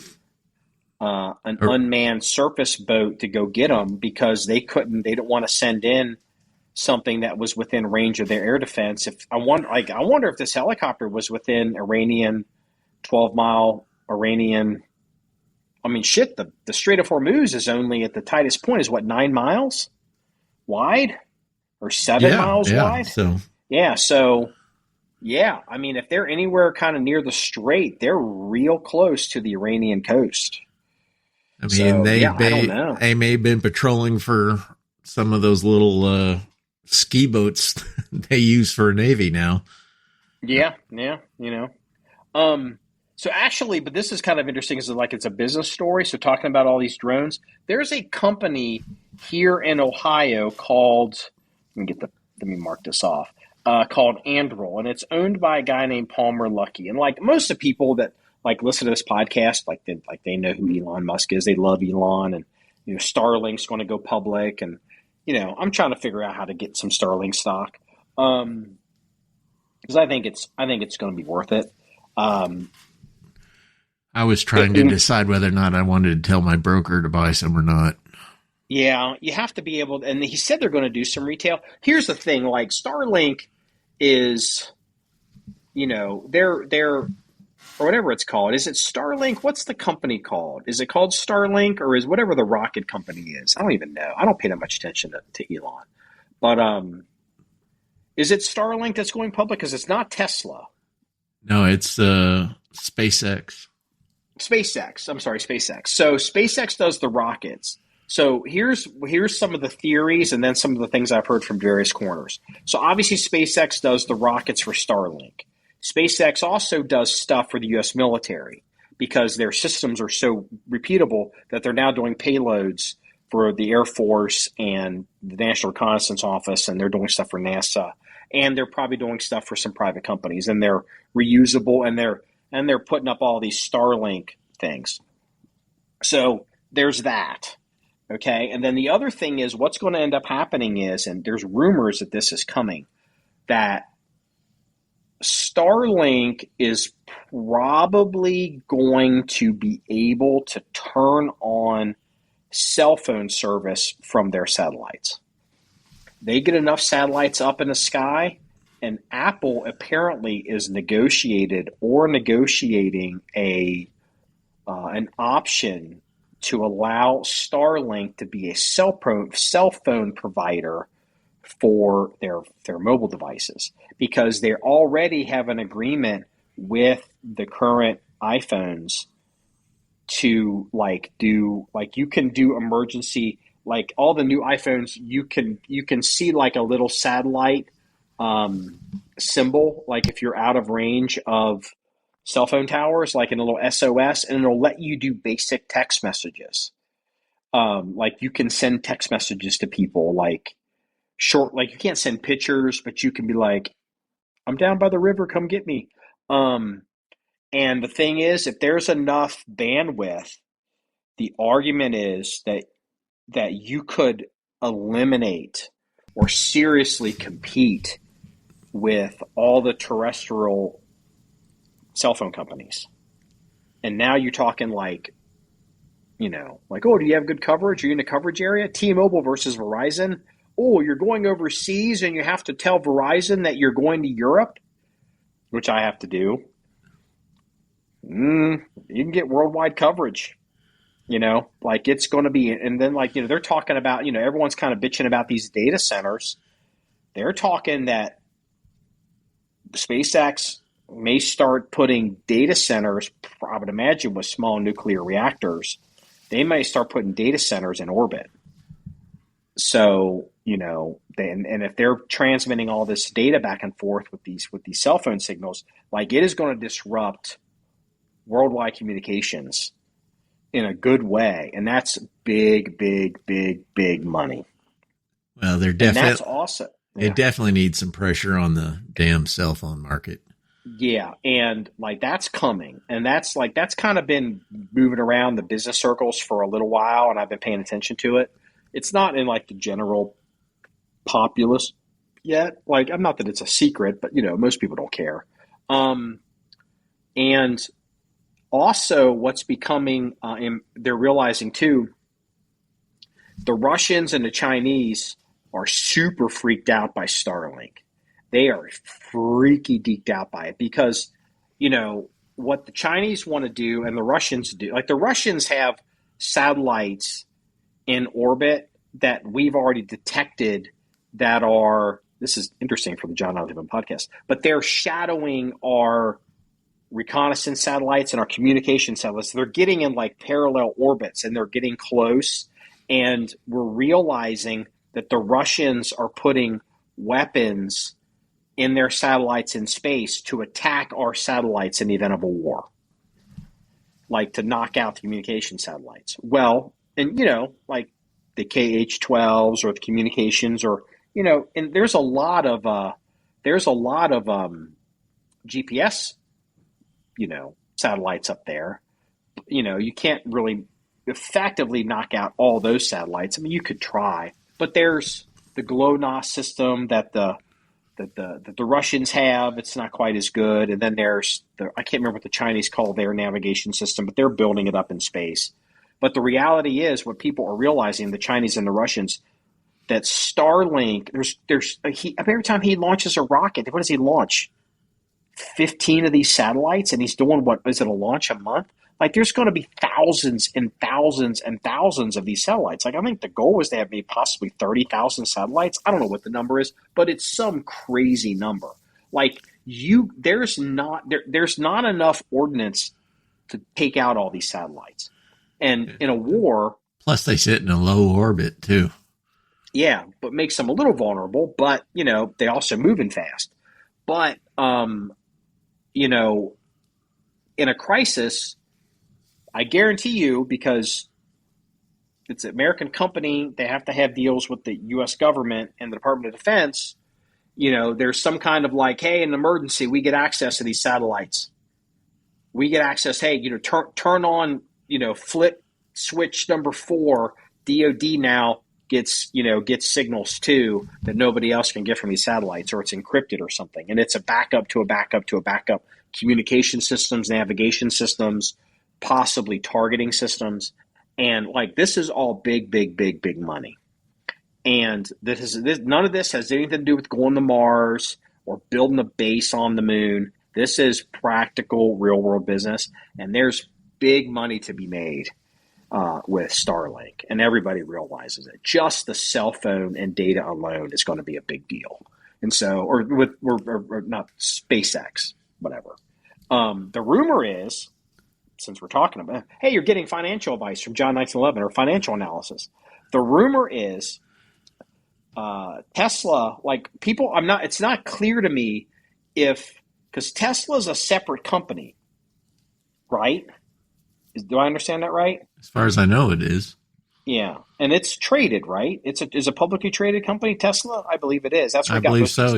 unmanned surface boat to go get them, because they didn't want to send in something that was within range of their air defense. I wonder if this helicopter was within 12-mile Iranian. I mean, shit, the Strait of Hormuz is only at the tightest point is what, 9 miles wide or 7 miles wide? So I mean, if they're anywhere kind of near the strait, they're real close to the Iranian coast. I mean, I don't know. They may have been patrolling for some of those little ski boats they use for Navy now. Yeah, So actually, but this is kind of interesting, is it's a business story. So talking about all these drones, there's a company here in Ohio called, let me mark this off, called Anduril, and it's owned by a guy named Palmer Luckey. And like most of the people that listen to this podcast, they know who Elon Musk is. They love Elon, and Starlink's going to go public, and I'm trying to figure out how to get some Starlink stock, because I think it's going to be worth it. I was trying to decide whether or not I wanted to tell my broker to buy some or not. Yeah, you have to be able to, and he said they're going to do some retail. Here's the thing, Starlink is, they're or whatever it's called. Is it Starlink? What's the company called? Is it called Starlink, or is whatever the rocket company is? I don't even know. I don't pay that much attention to Elon. But is it Starlink that's going public? Because it's not Tesla. No, it's SpaceX. I'm sorry, SpaceX. So SpaceX does the rockets. So here's some of the theories, and then some of the things I've heard from various corners. So obviously SpaceX does the rockets for Starlink. SpaceX also does stuff for the U.S. military, because their systems are so repeatable that they're now doing payloads for the Air Force and the National Reconnaissance Office, and they're doing stuff for NASA, and they're probably doing stuff for some private companies, and they're reusable, and they're putting up all these Starlink things. So there's that. Okay. And then the other thing is, what's going to end up happening is, and there's rumors that this is coming, that Starlink is probably going to be able to turn on cell phone service from their satellites. They get enough satellites up in the sky, and Apple apparently is negotiating an option to allow Starlink to be a cell phone provider for their mobile devices, because they already have an agreement with the current iPhones to you can do emergency, all the new iPhones, you can see a little satellite symbol, if you're out of range of cell phone towers, in a little SOS, and it'll let you do basic text messages. You can send text messages to people, short, you can't send pictures, but you can be I'm down by the river, come get me. And the thing is, if there's enough bandwidth, the argument is that you could eliminate or seriously compete with all the terrestrial cell phone companies. And now you're talking oh, do you have good coverage? Are you in the coverage area? T-Mobile versus Verizon. Oh, you're going overseas and you have to tell Verizon that you're going to Europe, which I have to do. You can get worldwide coverage. It's going to be, and then they're talking about, everyone's kind of bitching about these data centers. They're talking that SpaceX may start putting data centers, I would imagine with small nuclear reactors, they may start putting data centers in orbit. So, and if they're transmitting all this data back and forth with these cell phone signals, it is going to disrupt worldwide communications in a good way, and that's big, big, big, big money. Well, And that's awesome. It definitely needs some pressure on the damn cell phone market. Yeah, and like that's coming, and that's kind of been moving around the business circles for a little while, and I've been paying attention to it. It's not in like the general populace yet. Like, I'm not that it's a secret, but most people don't care. And also, what's becoming, they're realizing too, the Russians and the Chinese are super freaked out by Starlink. They are freaky deeked out by it because, what the Chinese want to do and the Russians do, like the Russians have satellites in orbit that we've already detected that are, this is interesting for the John Oliver podcast, but they're shadowing our reconnaissance satellites and our communication satellites. They're getting in like parallel orbits and they're getting close. And we're realizing that the Russians are putting weapons in their satellites in space to attack our satellites in the event of a war, like to knock out the communication satellites. Well, and like the KH-12s or the communications, or and there's a lot of GPS, satellites up there. You can't really effectively knock out all those satellites. I mean, you could try, but there's the GLONASS system that the Russians have. It's not quite as good. And then there's I can't remember what the Chinese call their navigation system, but they're building it up in space. But the reality is, what people are realizing, the Chinese and the Russians, that Starlink, every time he launches a rocket, what does he launch? 15 of these satellites, and he's doing, what is it, a launch a month? Like, there's going to be thousands and thousands and thousands of these satellites. Like, I think the goal is to have maybe possibly 30,000 satellites. I don't know what the number is, but it's some crazy number. Like, there's not enough ordnance to take out all these satellites. And in a war, plus they sit in a low orbit too. Yeah, but makes them a little vulnerable. But they also moving fast. But in a crisis, I guarantee you, because it's an American company, they have to have deals with the U.S. government and the Department of Defense. There's some kind of like, hey, in an emergency, we get access to these satellites. We get access. Hey, turn on, flip switch number 4. DOD now gets signals too that nobody else can get from these satellites, or it's encrypted or something. And it's a backup to a backup to a backup. Communication systems, navigation systems, possibly targeting systems. And like, this is all big, big, big, big money. And none of this has anything to do with going to Mars or building a base on the moon. This is practical, real world business. And there's big money to be made with Starlink, and everybody realizes it. Just the cell phone and data alone is going to be a big deal. And so, or not SpaceX, whatever. The rumor is, since we're talking about, hey, you're getting financial advice from John 1911 or financial analysis. The rumor is Tesla, like people, it's not clear to me because Tesla's a separate company, right? Do I understand that right? As far as I know, it is. Yeah, and it's traded, right? It's a publicly traded company, Tesla. I believe it is. That's where I believe so.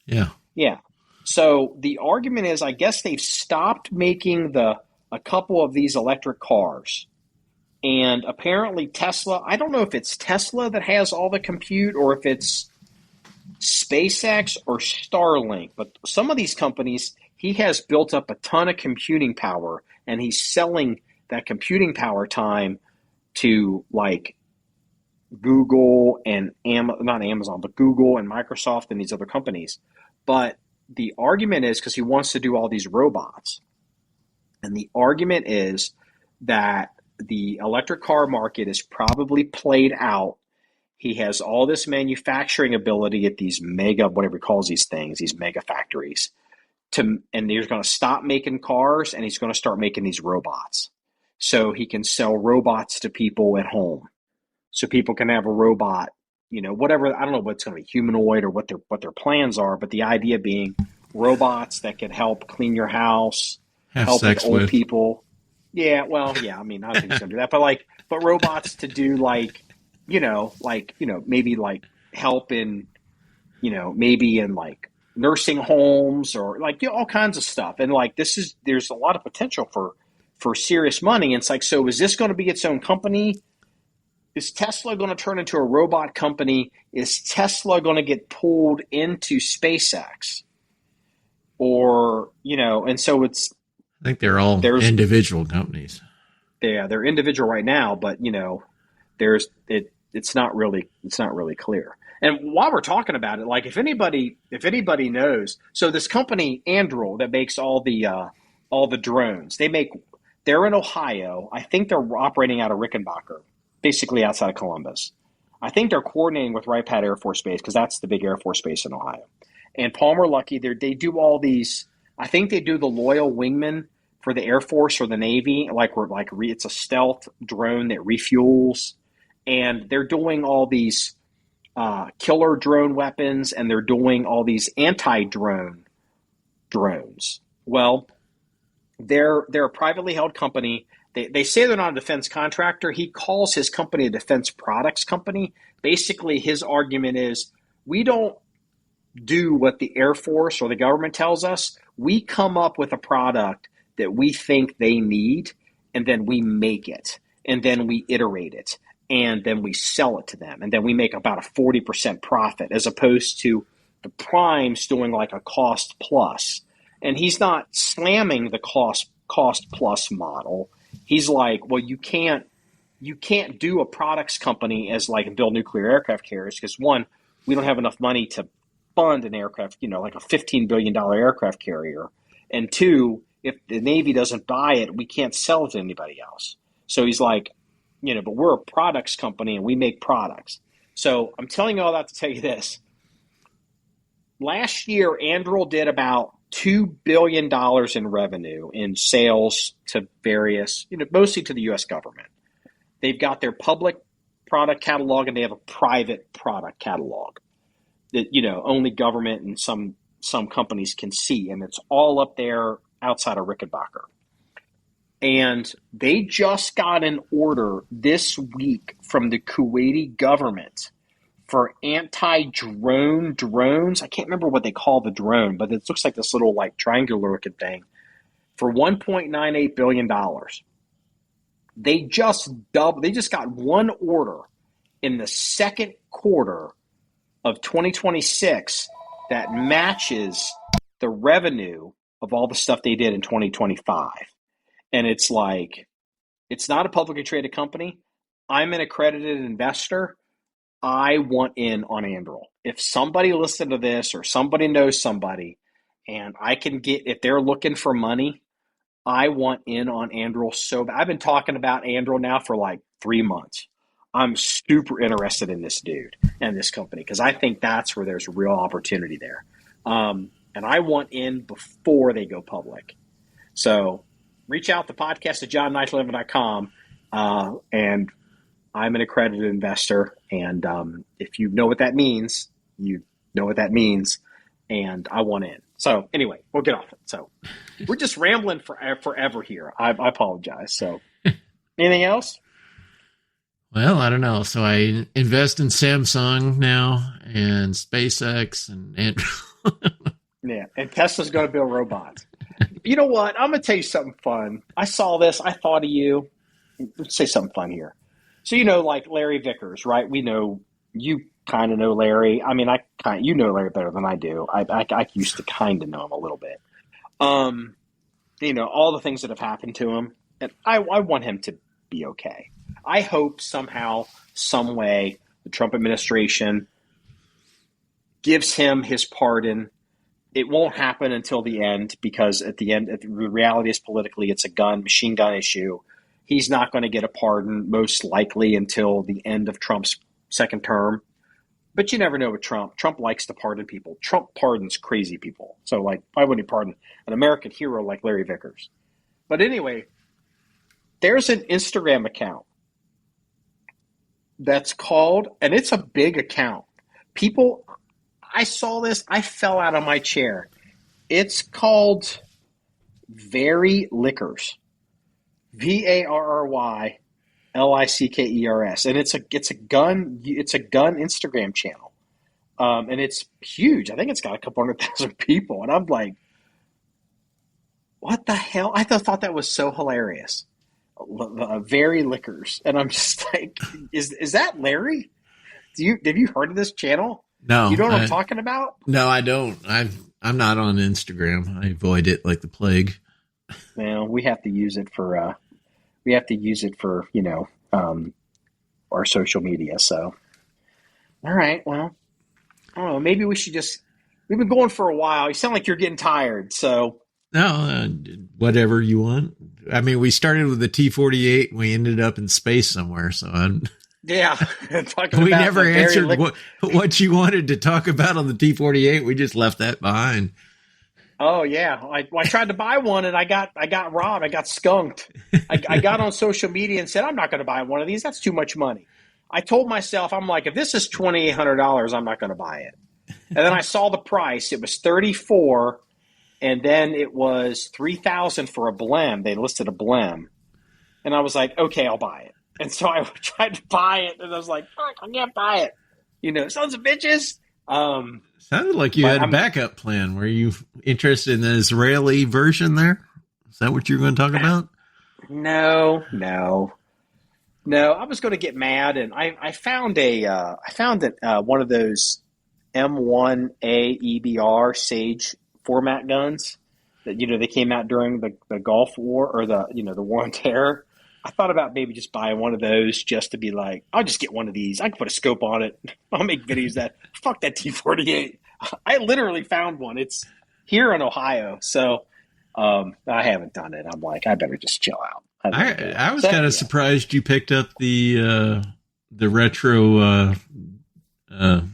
Yeah. So the argument is, I guess they've stopped making a couple of these electric cars, and apparently Tesla. I don't know if it's Tesla that has all the compute, or if it's SpaceX or Starlink. But some of these companies, he has built up a ton of computing power, and he's selling that computing power time to like Google and not Amazon, but Google and Microsoft and these other companies. But the argument is, because he wants to do all these robots, and the argument is that the electric car market is probably played out. He has all this manufacturing ability at these mega, whatever he calls these things, these mega factories, and he's going to stop making cars, and he's going to start making these robots. So he can sell robots to people at home. So people can have a robot, whatever. I don't know what's going to be humanoid or what their plans are, but the idea being robots that can help clean your house, Have help with sex old with. people. Yeah, well, yeah. I mean, I don't think he's gonna do that, but robots to do maybe like help in, maybe in like nursing homes or like all kinds of stuff. And like there's a lot of potential for serious money. And it's like, so is this going to be its own company? Is Tesla going to turn into a robot company? Is Tesla going to get pulled into SpaceX? Or, and so I think they're all there's, individual companies. yeah, they're individual right now, but it's not really clear. And while we're talking about it, like if anybody knows, so this company Anduril that makes all the drones, they're in Ohio. I think they're operating out of Rickenbacker, basically outside of Columbus. I think they're coordinating with Wright Pat Air Force Base because that's the big Air Force base in Ohio. And Palmer Luckey, they do all these. I think they do the Loyal Wingman for the Air Force or the Navy. It's a stealth drone that refuels, and they're doing all these killer drone weapons, and they're doing all these anti-drone drones. Well, they're a privately held company. They say they're not a defense contractor. He calls his company a defense products company. Basically, his argument is we don't do what the Air Force or the government tells us. We come up with a product that we think they need, and then we make it, and then we iterate it, and then we sell it to them, and then we make about a 40% profit, as opposed to the primes doing like a cost plus. And he's not slamming the cost plus model. He's like, well, you can't do a products company as like build nuclear aircraft carriers because one, we don't have enough money to fund an aircraft, like a $15 billion aircraft carrier, and two, if the Navy doesn't buy it, we can't sell it to anybody else. So he's like, but we're a products company and we make products. So I'm telling you all that to tell you this. Last year, Anduril did about $2 billion in revenue in sales to various, mostly to the U.S. government. They've got their public product catalog and they have a private product catalog that, only government and some companies can see. And it's all up there outside of Rickenbacker. And they just got an order this week from the Kuwaiti government for anti-drone drones. I can't remember what they call the drone, but it looks like this little like triangular looking thing for $1.98 billion. They just got one order in the second quarter of 2026 that matches the revenue of all the stuff they did in 2025. And it's like, it's not a publicly traded company. I'm an accredited investor. I want in on Anduril. If somebody listened to this or somebody knows somebody and I can get, if they're looking for money, I want in on Anduril so bad. I've been talking about Anduril now for like 3 months. I'm super interested in this dude and this company because I think that's where there's real opportunity there. And I want in before they go public. So reach out to podcast at johnknight11.com and I'm an accredited investor. And if you know what that means, you know what that means. And I want in. So anyway, we'll get off it. So we're just rambling forever here. I apologize. So anything else? Well, I don't know. So I invest in Samsung now and SpaceX and yeah, and Tesla's going to build robots. You know what? I'm going to tell you something fun. I saw this. I thought of you. Let's say something fun here. So, like Larry Vickers, right? We know, you kind of know Larry. I mean, you know Larry better than I do. I used to kind of know him a little bit. All the things that have happened to him. And I want him to be okay. I hope somehow, some way, the Trump administration gives him his pardon. It won't happen until the end because at the end, the reality is politically, it's a machine gun issue. He's not going to get a pardon most likely until the end of Trump's second term. But you never know with Trump. Trump likes to pardon people. Trump pardons crazy people. So, why wouldn't he pardon an American hero like Larry Vickers? But anyway, there's an Instagram account that's called, and it's a big account. People, I saw this, I fell out of my chair. It's called Very Lickers, VARRYLICKERS, and it's a gun Instagram channel, and it's huge. I think it's got a couple 100,000 people, and I'm like, what the hell? I thought that was so hilarious. Very Lickers, and I'm just like, is that Larry? Have you heard of this channel? No, you know what I'm talking about? No, I don't. I'm not on Instagram. I avoid it like the plague. Well, we have to use it for our social media. So, all right. Well, I don't know. Maybe we should we've been going for a while. You sound like you're getting tired. So, no, whatever you want. I mean, we started with the T-48 and we ended up in space somewhere. So yeah, we never answered what you wanted to talk about on the T-48. We just left that behind. Oh yeah, I tried to buy one and I got robbed. I got skunked. I got on social media and said, I'm not going to buy one of these. That's too much money. I told myself, I'm like, if this is $2,800, I'm not going to buy it. And then I saw the price. It was $34,000, and then it was $3,000 for a blem. They listed a blem, and I was like, okay, I'll buy it. And so I tried to buy it, and I was like, fuck, I can't buy it. Sons of bitches. Sounded like you had a backup plan. Were you interested in the Israeli version there? Is that what you're going to talk about? No. I was going to get mad, and I found one of those M1A EBR Sage format guns that they came out during the Gulf War, or the War on Terror. I thought about maybe just buying one of those just to be like, I'll just get one of these. I can put a scope on it. I'll make videos that fuck that T-48. I literally found one. It's here in Ohio, so I haven't done it. I'm like, I better just chill out. I was kind of surprised you picked up the retro Department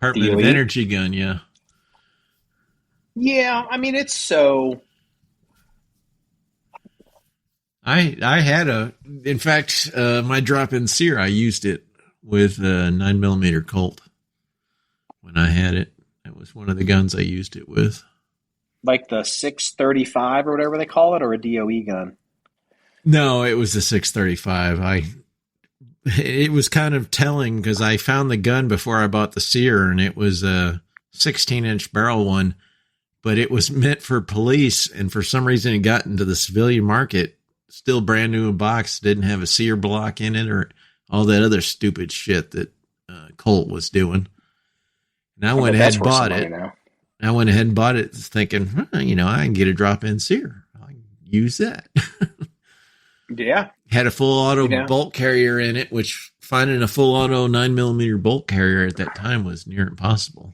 DOE? of Energy gun. Yeah. Yeah, I mean, it's so. I had in fact, my drop-in sear, I used it with a 9mm Colt when I had it. That was one of the guns I used it with. Like the 635 or whatever they call it, or a DOE gun? No, it was the 635. It was kind of telling because I found the gun before I bought the sear, and it was a 16-inch barrel one, but it was meant for police, and for some reason it got into the civilian market. Still brand new in box, didn't have a sear block in it or all that other stupid shit that Colt was doing. And I went ahead and bought it. I went ahead and bought it thinking, I can get a drop-in sear. I can use that. Yeah. Had a full auto bolt carrier in it, which finding a full auto 9mm bolt carrier at that time was near impossible.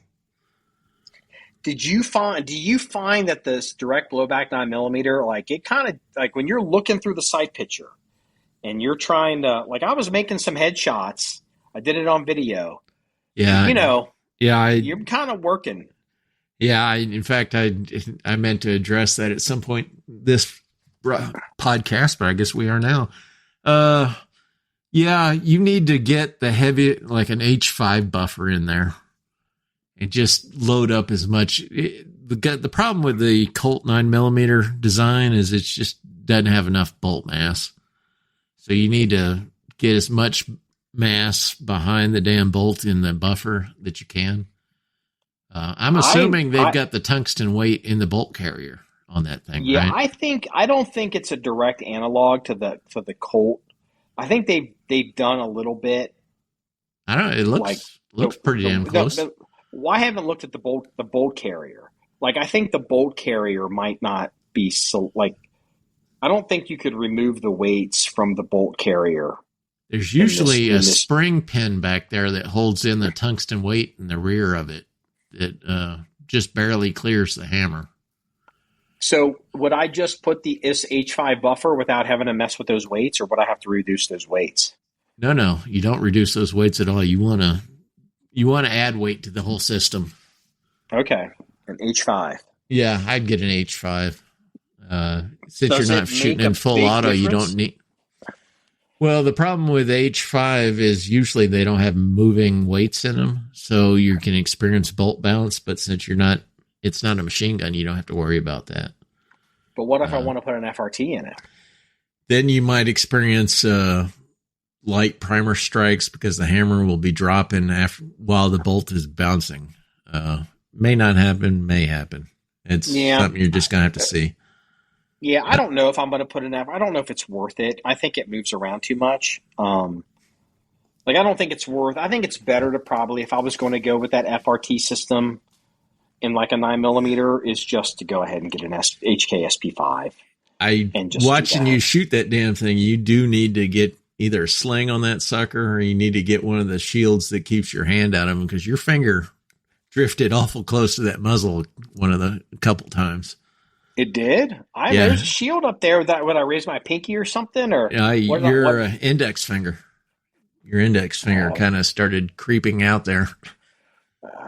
Do you find that this direct blowback 9mm, like it kind of like when you're looking through the sight picture and you're trying to, like, I was making some headshots. I did it on video. Yeah. You're kind of working. Yeah. In fact, I meant to address that at some point this podcast, but I guess we are now. Yeah, you need to get the heavy, like an H5 buffer in there. And just load up as much. The problem with the Colt 9mm design is it just doesn't have enough bolt mass. So you need to get as much mass behind the damn bolt in the buffer that you can. I'm assuming they've got the tungsten weight in the bolt carrier on that thing. Yeah, right? I don't think it's a direct analog to the Colt. I think they've done a little bit. I don't know. It looks pretty damn close. Well, I haven't looked at the bolt carrier. Like, I think the bolt carrier might not be so, like, I don't think you could remove the weights from the bolt carrier. There's usually a spring pin back there that holds in the tungsten weight in the rear of it that just barely clears the hammer. So would I just put the H5 buffer without having to mess with those weights, or would I have to reduce those weights? No, you don't reduce those weights at all. You want to add weight to the whole system. Okay, an H5. Yeah, I'd get an H5. Since you're not shooting in full auto, you don't need. Well, the problem with H5 is usually they don't have moving weights in them, so you can experience bolt bounce. But since it's not a machine gun, you don't have to worry about that. But what if I want to put an FRT in it? Then you might experience light primer strikes because the hammer will be dropping while the bolt is bouncing. May not happen, may happen. It's something you're just going to have to see. Yeah, I don't know if I'm going to put an I don't know if it's worth it. I think it moves around too much. I don't think it's worth. I think it's better to probably, if I was going to go with that FRT system in like a 9mm, is just to go ahead and get an HKSP5. Watching you shoot that damn thing, you do need to get either a sling on that sucker, or you need to get one of the shields that keeps your hand out of them, because your finger drifted awful close to that muzzle a couple times. It did? There's a shield up there that when I raised my pinky or something, or your index finger. Your index finger kind of started creeping out there.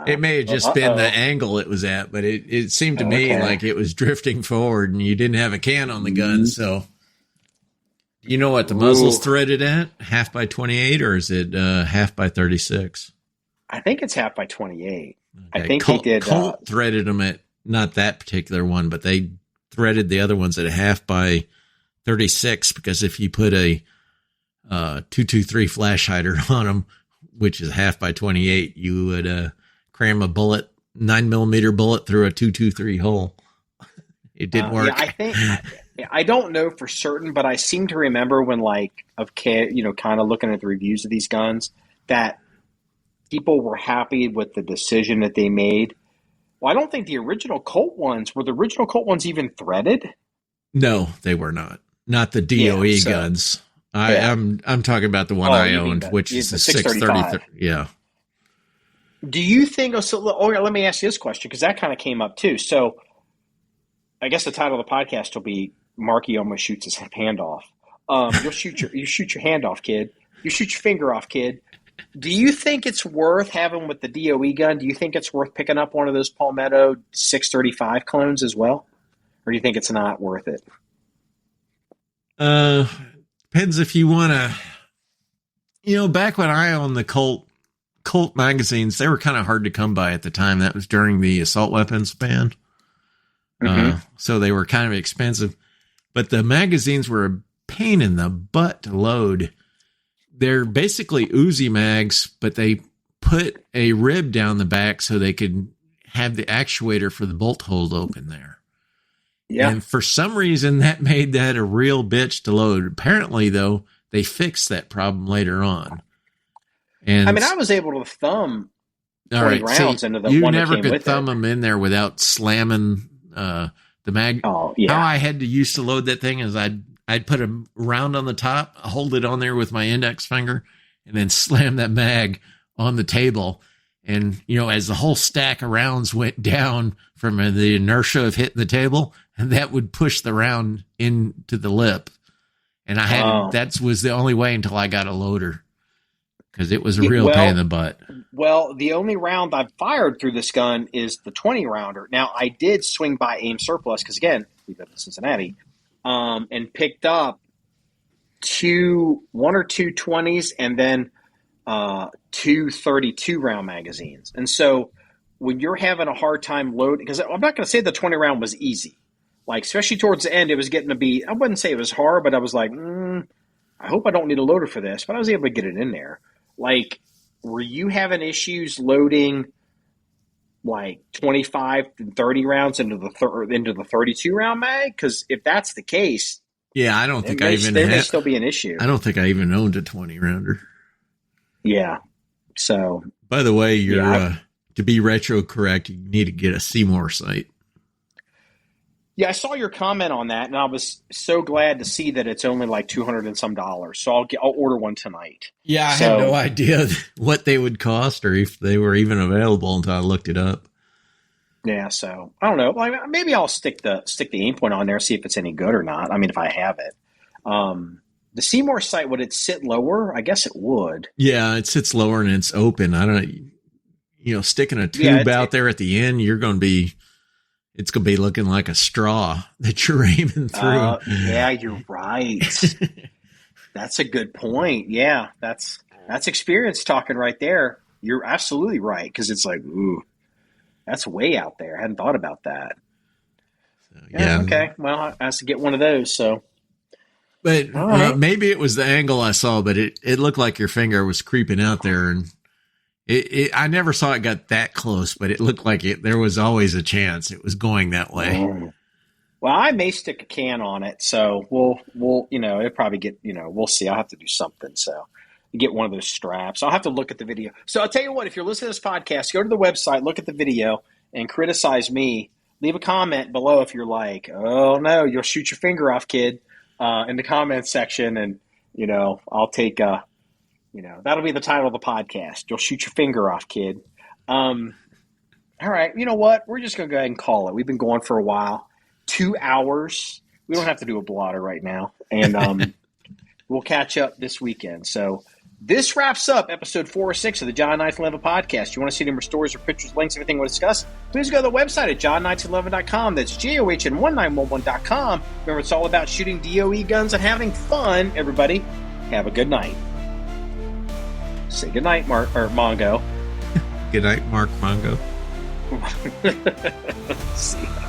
It may have just been the angle it was at, but it seemed to me like it was drifting forward, and you didn't have a can on the gun. So, you know what the muzzle's threaded at? 1/2 by 28, or is it 1/2 by 36? I think it's 1/2 by 28. Okay. I think they did. Colt threaded them at not that particular one, but they threaded the other ones at 1/2 by 36, because if you put a 223 flash hider on them, which is 1/2 by 28, you would cram a 9mm bullet through a 223 hole. It didn't work. I don't know for certain, but I seem to remember when kind of looking at the reviews of these guns, that people were happy with the decision that they made. Well, I don't think the original Colt ones even threaded. No, they were not. Not the DOE guns. I'm talking about the one I owned, which is the 630. Yeah. Do you think? Let me ask you this question, because that kind of came up too. So, I guess the title of the podcast will be "Marky almost shoots his hand off." You shoot your hand off, kid. You shoot your finger off, kid. Do you think it's worth having with the DOE gun? Do you think it's worth picking up one of those Palmetto 635 clones as well, or do you think it's not worth it? Depends if you want to. Back when I owned the Colt magazines, they were kind of hard to come by at the time. That was during the assault weapons ban. So they were kind of expensive, but the magazines were a pain in the butt to load. They're basically Uzi mags, but they put a rib down the back so they could have the actuator for the bolt hole open there. Yeah. And for some reason that made that a real bitch to load. Apparently though, they fixed that problem later on. And I was able to thumb 20 rounds into the one that came with it. You never could thumb them in there without slamming the mag. Oh, yeah. How I had to use to load that thing is I'd put a round on the top, hold it on there with my index finger, and then slam that mag on the table. And, as the whole stack of rounds went down from the inertia of hitting the table, and that would push the round into the lip. And that was the only way until I got a loader, because it was a real pain in the butt. Well, the only round I've fired through this gun is the 20 rounder. Now, I did swing by Aim Surplus, because again, we live in Cincinnati, and picked up one or two 20s, and then two 32 round magazines. And so when you're having a hard time loading, because I'm not going to say the 20 round was easy, especially towards the end, it was getting to be, I wouldn't say it was hard, but I was like, I hope I don't need a loader for this, but I was able to get it in there. Were you having issues loading 25 and 30 rounds into the 32 round mag? Because if that's the case, yeah, I don't think there may still be an issue. I don't think I even owned a 20 rounder. Yeah. So, by the way, to be retro correct, you need to get a Seymour sight. Yeah, I saw your comment on that, and I was so glad to see that it's only like $200 and some. So I'll order one tonight. Yeah, I had no idea what they would cost or if they were even available until I looked it up. Yeah, so I don't know. Maybe I'll stick the aim point on there, see if it's any good or not. If I have it. The Seymour sight, would it sit lower? I guess it would. Yeah, it sits lower and it's open. I don't know. Sticking a tube out there at the end, it's going to be looking like a straw that you're aiming through. Yeah, you're right. That's a good point. Yeah, that's experience talking right there. You're absolutely right, because it's like, ooh, that's way out there. I hadn't thought about that. Yeah. Okay. Well, I have to get one of those. So, but maybe it was the angle I saw, but it looked like your finger was creeping out there, and I never saw it got that close, but it looked like there was always a chance it was going that way. Well, I may stick a can on it, so we'll it'll probably get, we'll see. I'll have to do something. So get one of those straps. I'll have to look at the video. So I'll tell you what, if you're listening to this podcast, go to the website, look at the video, and criticize me. Leave a comment below if you're like, oh no, you'll shoot your finger off, kid, in the comments section, and I'll take that'll be the title of the podcast. You'll shoot your finger off, kid. All right, you know what? We're just gonna go ahead and call it. We've been going for a while. 2 hours. We don't have to do a blotter right now. And we'll catch up this weekend. So this wraps up episode 4 or 6 of the John 911 podcast. You want to see number stories or pictures, links, everything we'll discuss, please go to the website at john911.com. That's JOHN1911.com. Remember, it's all about shooting DOE guns and having fun, everybody. Have a good night. Say good night, Mongo. Good night, Mark Mongo. See ya.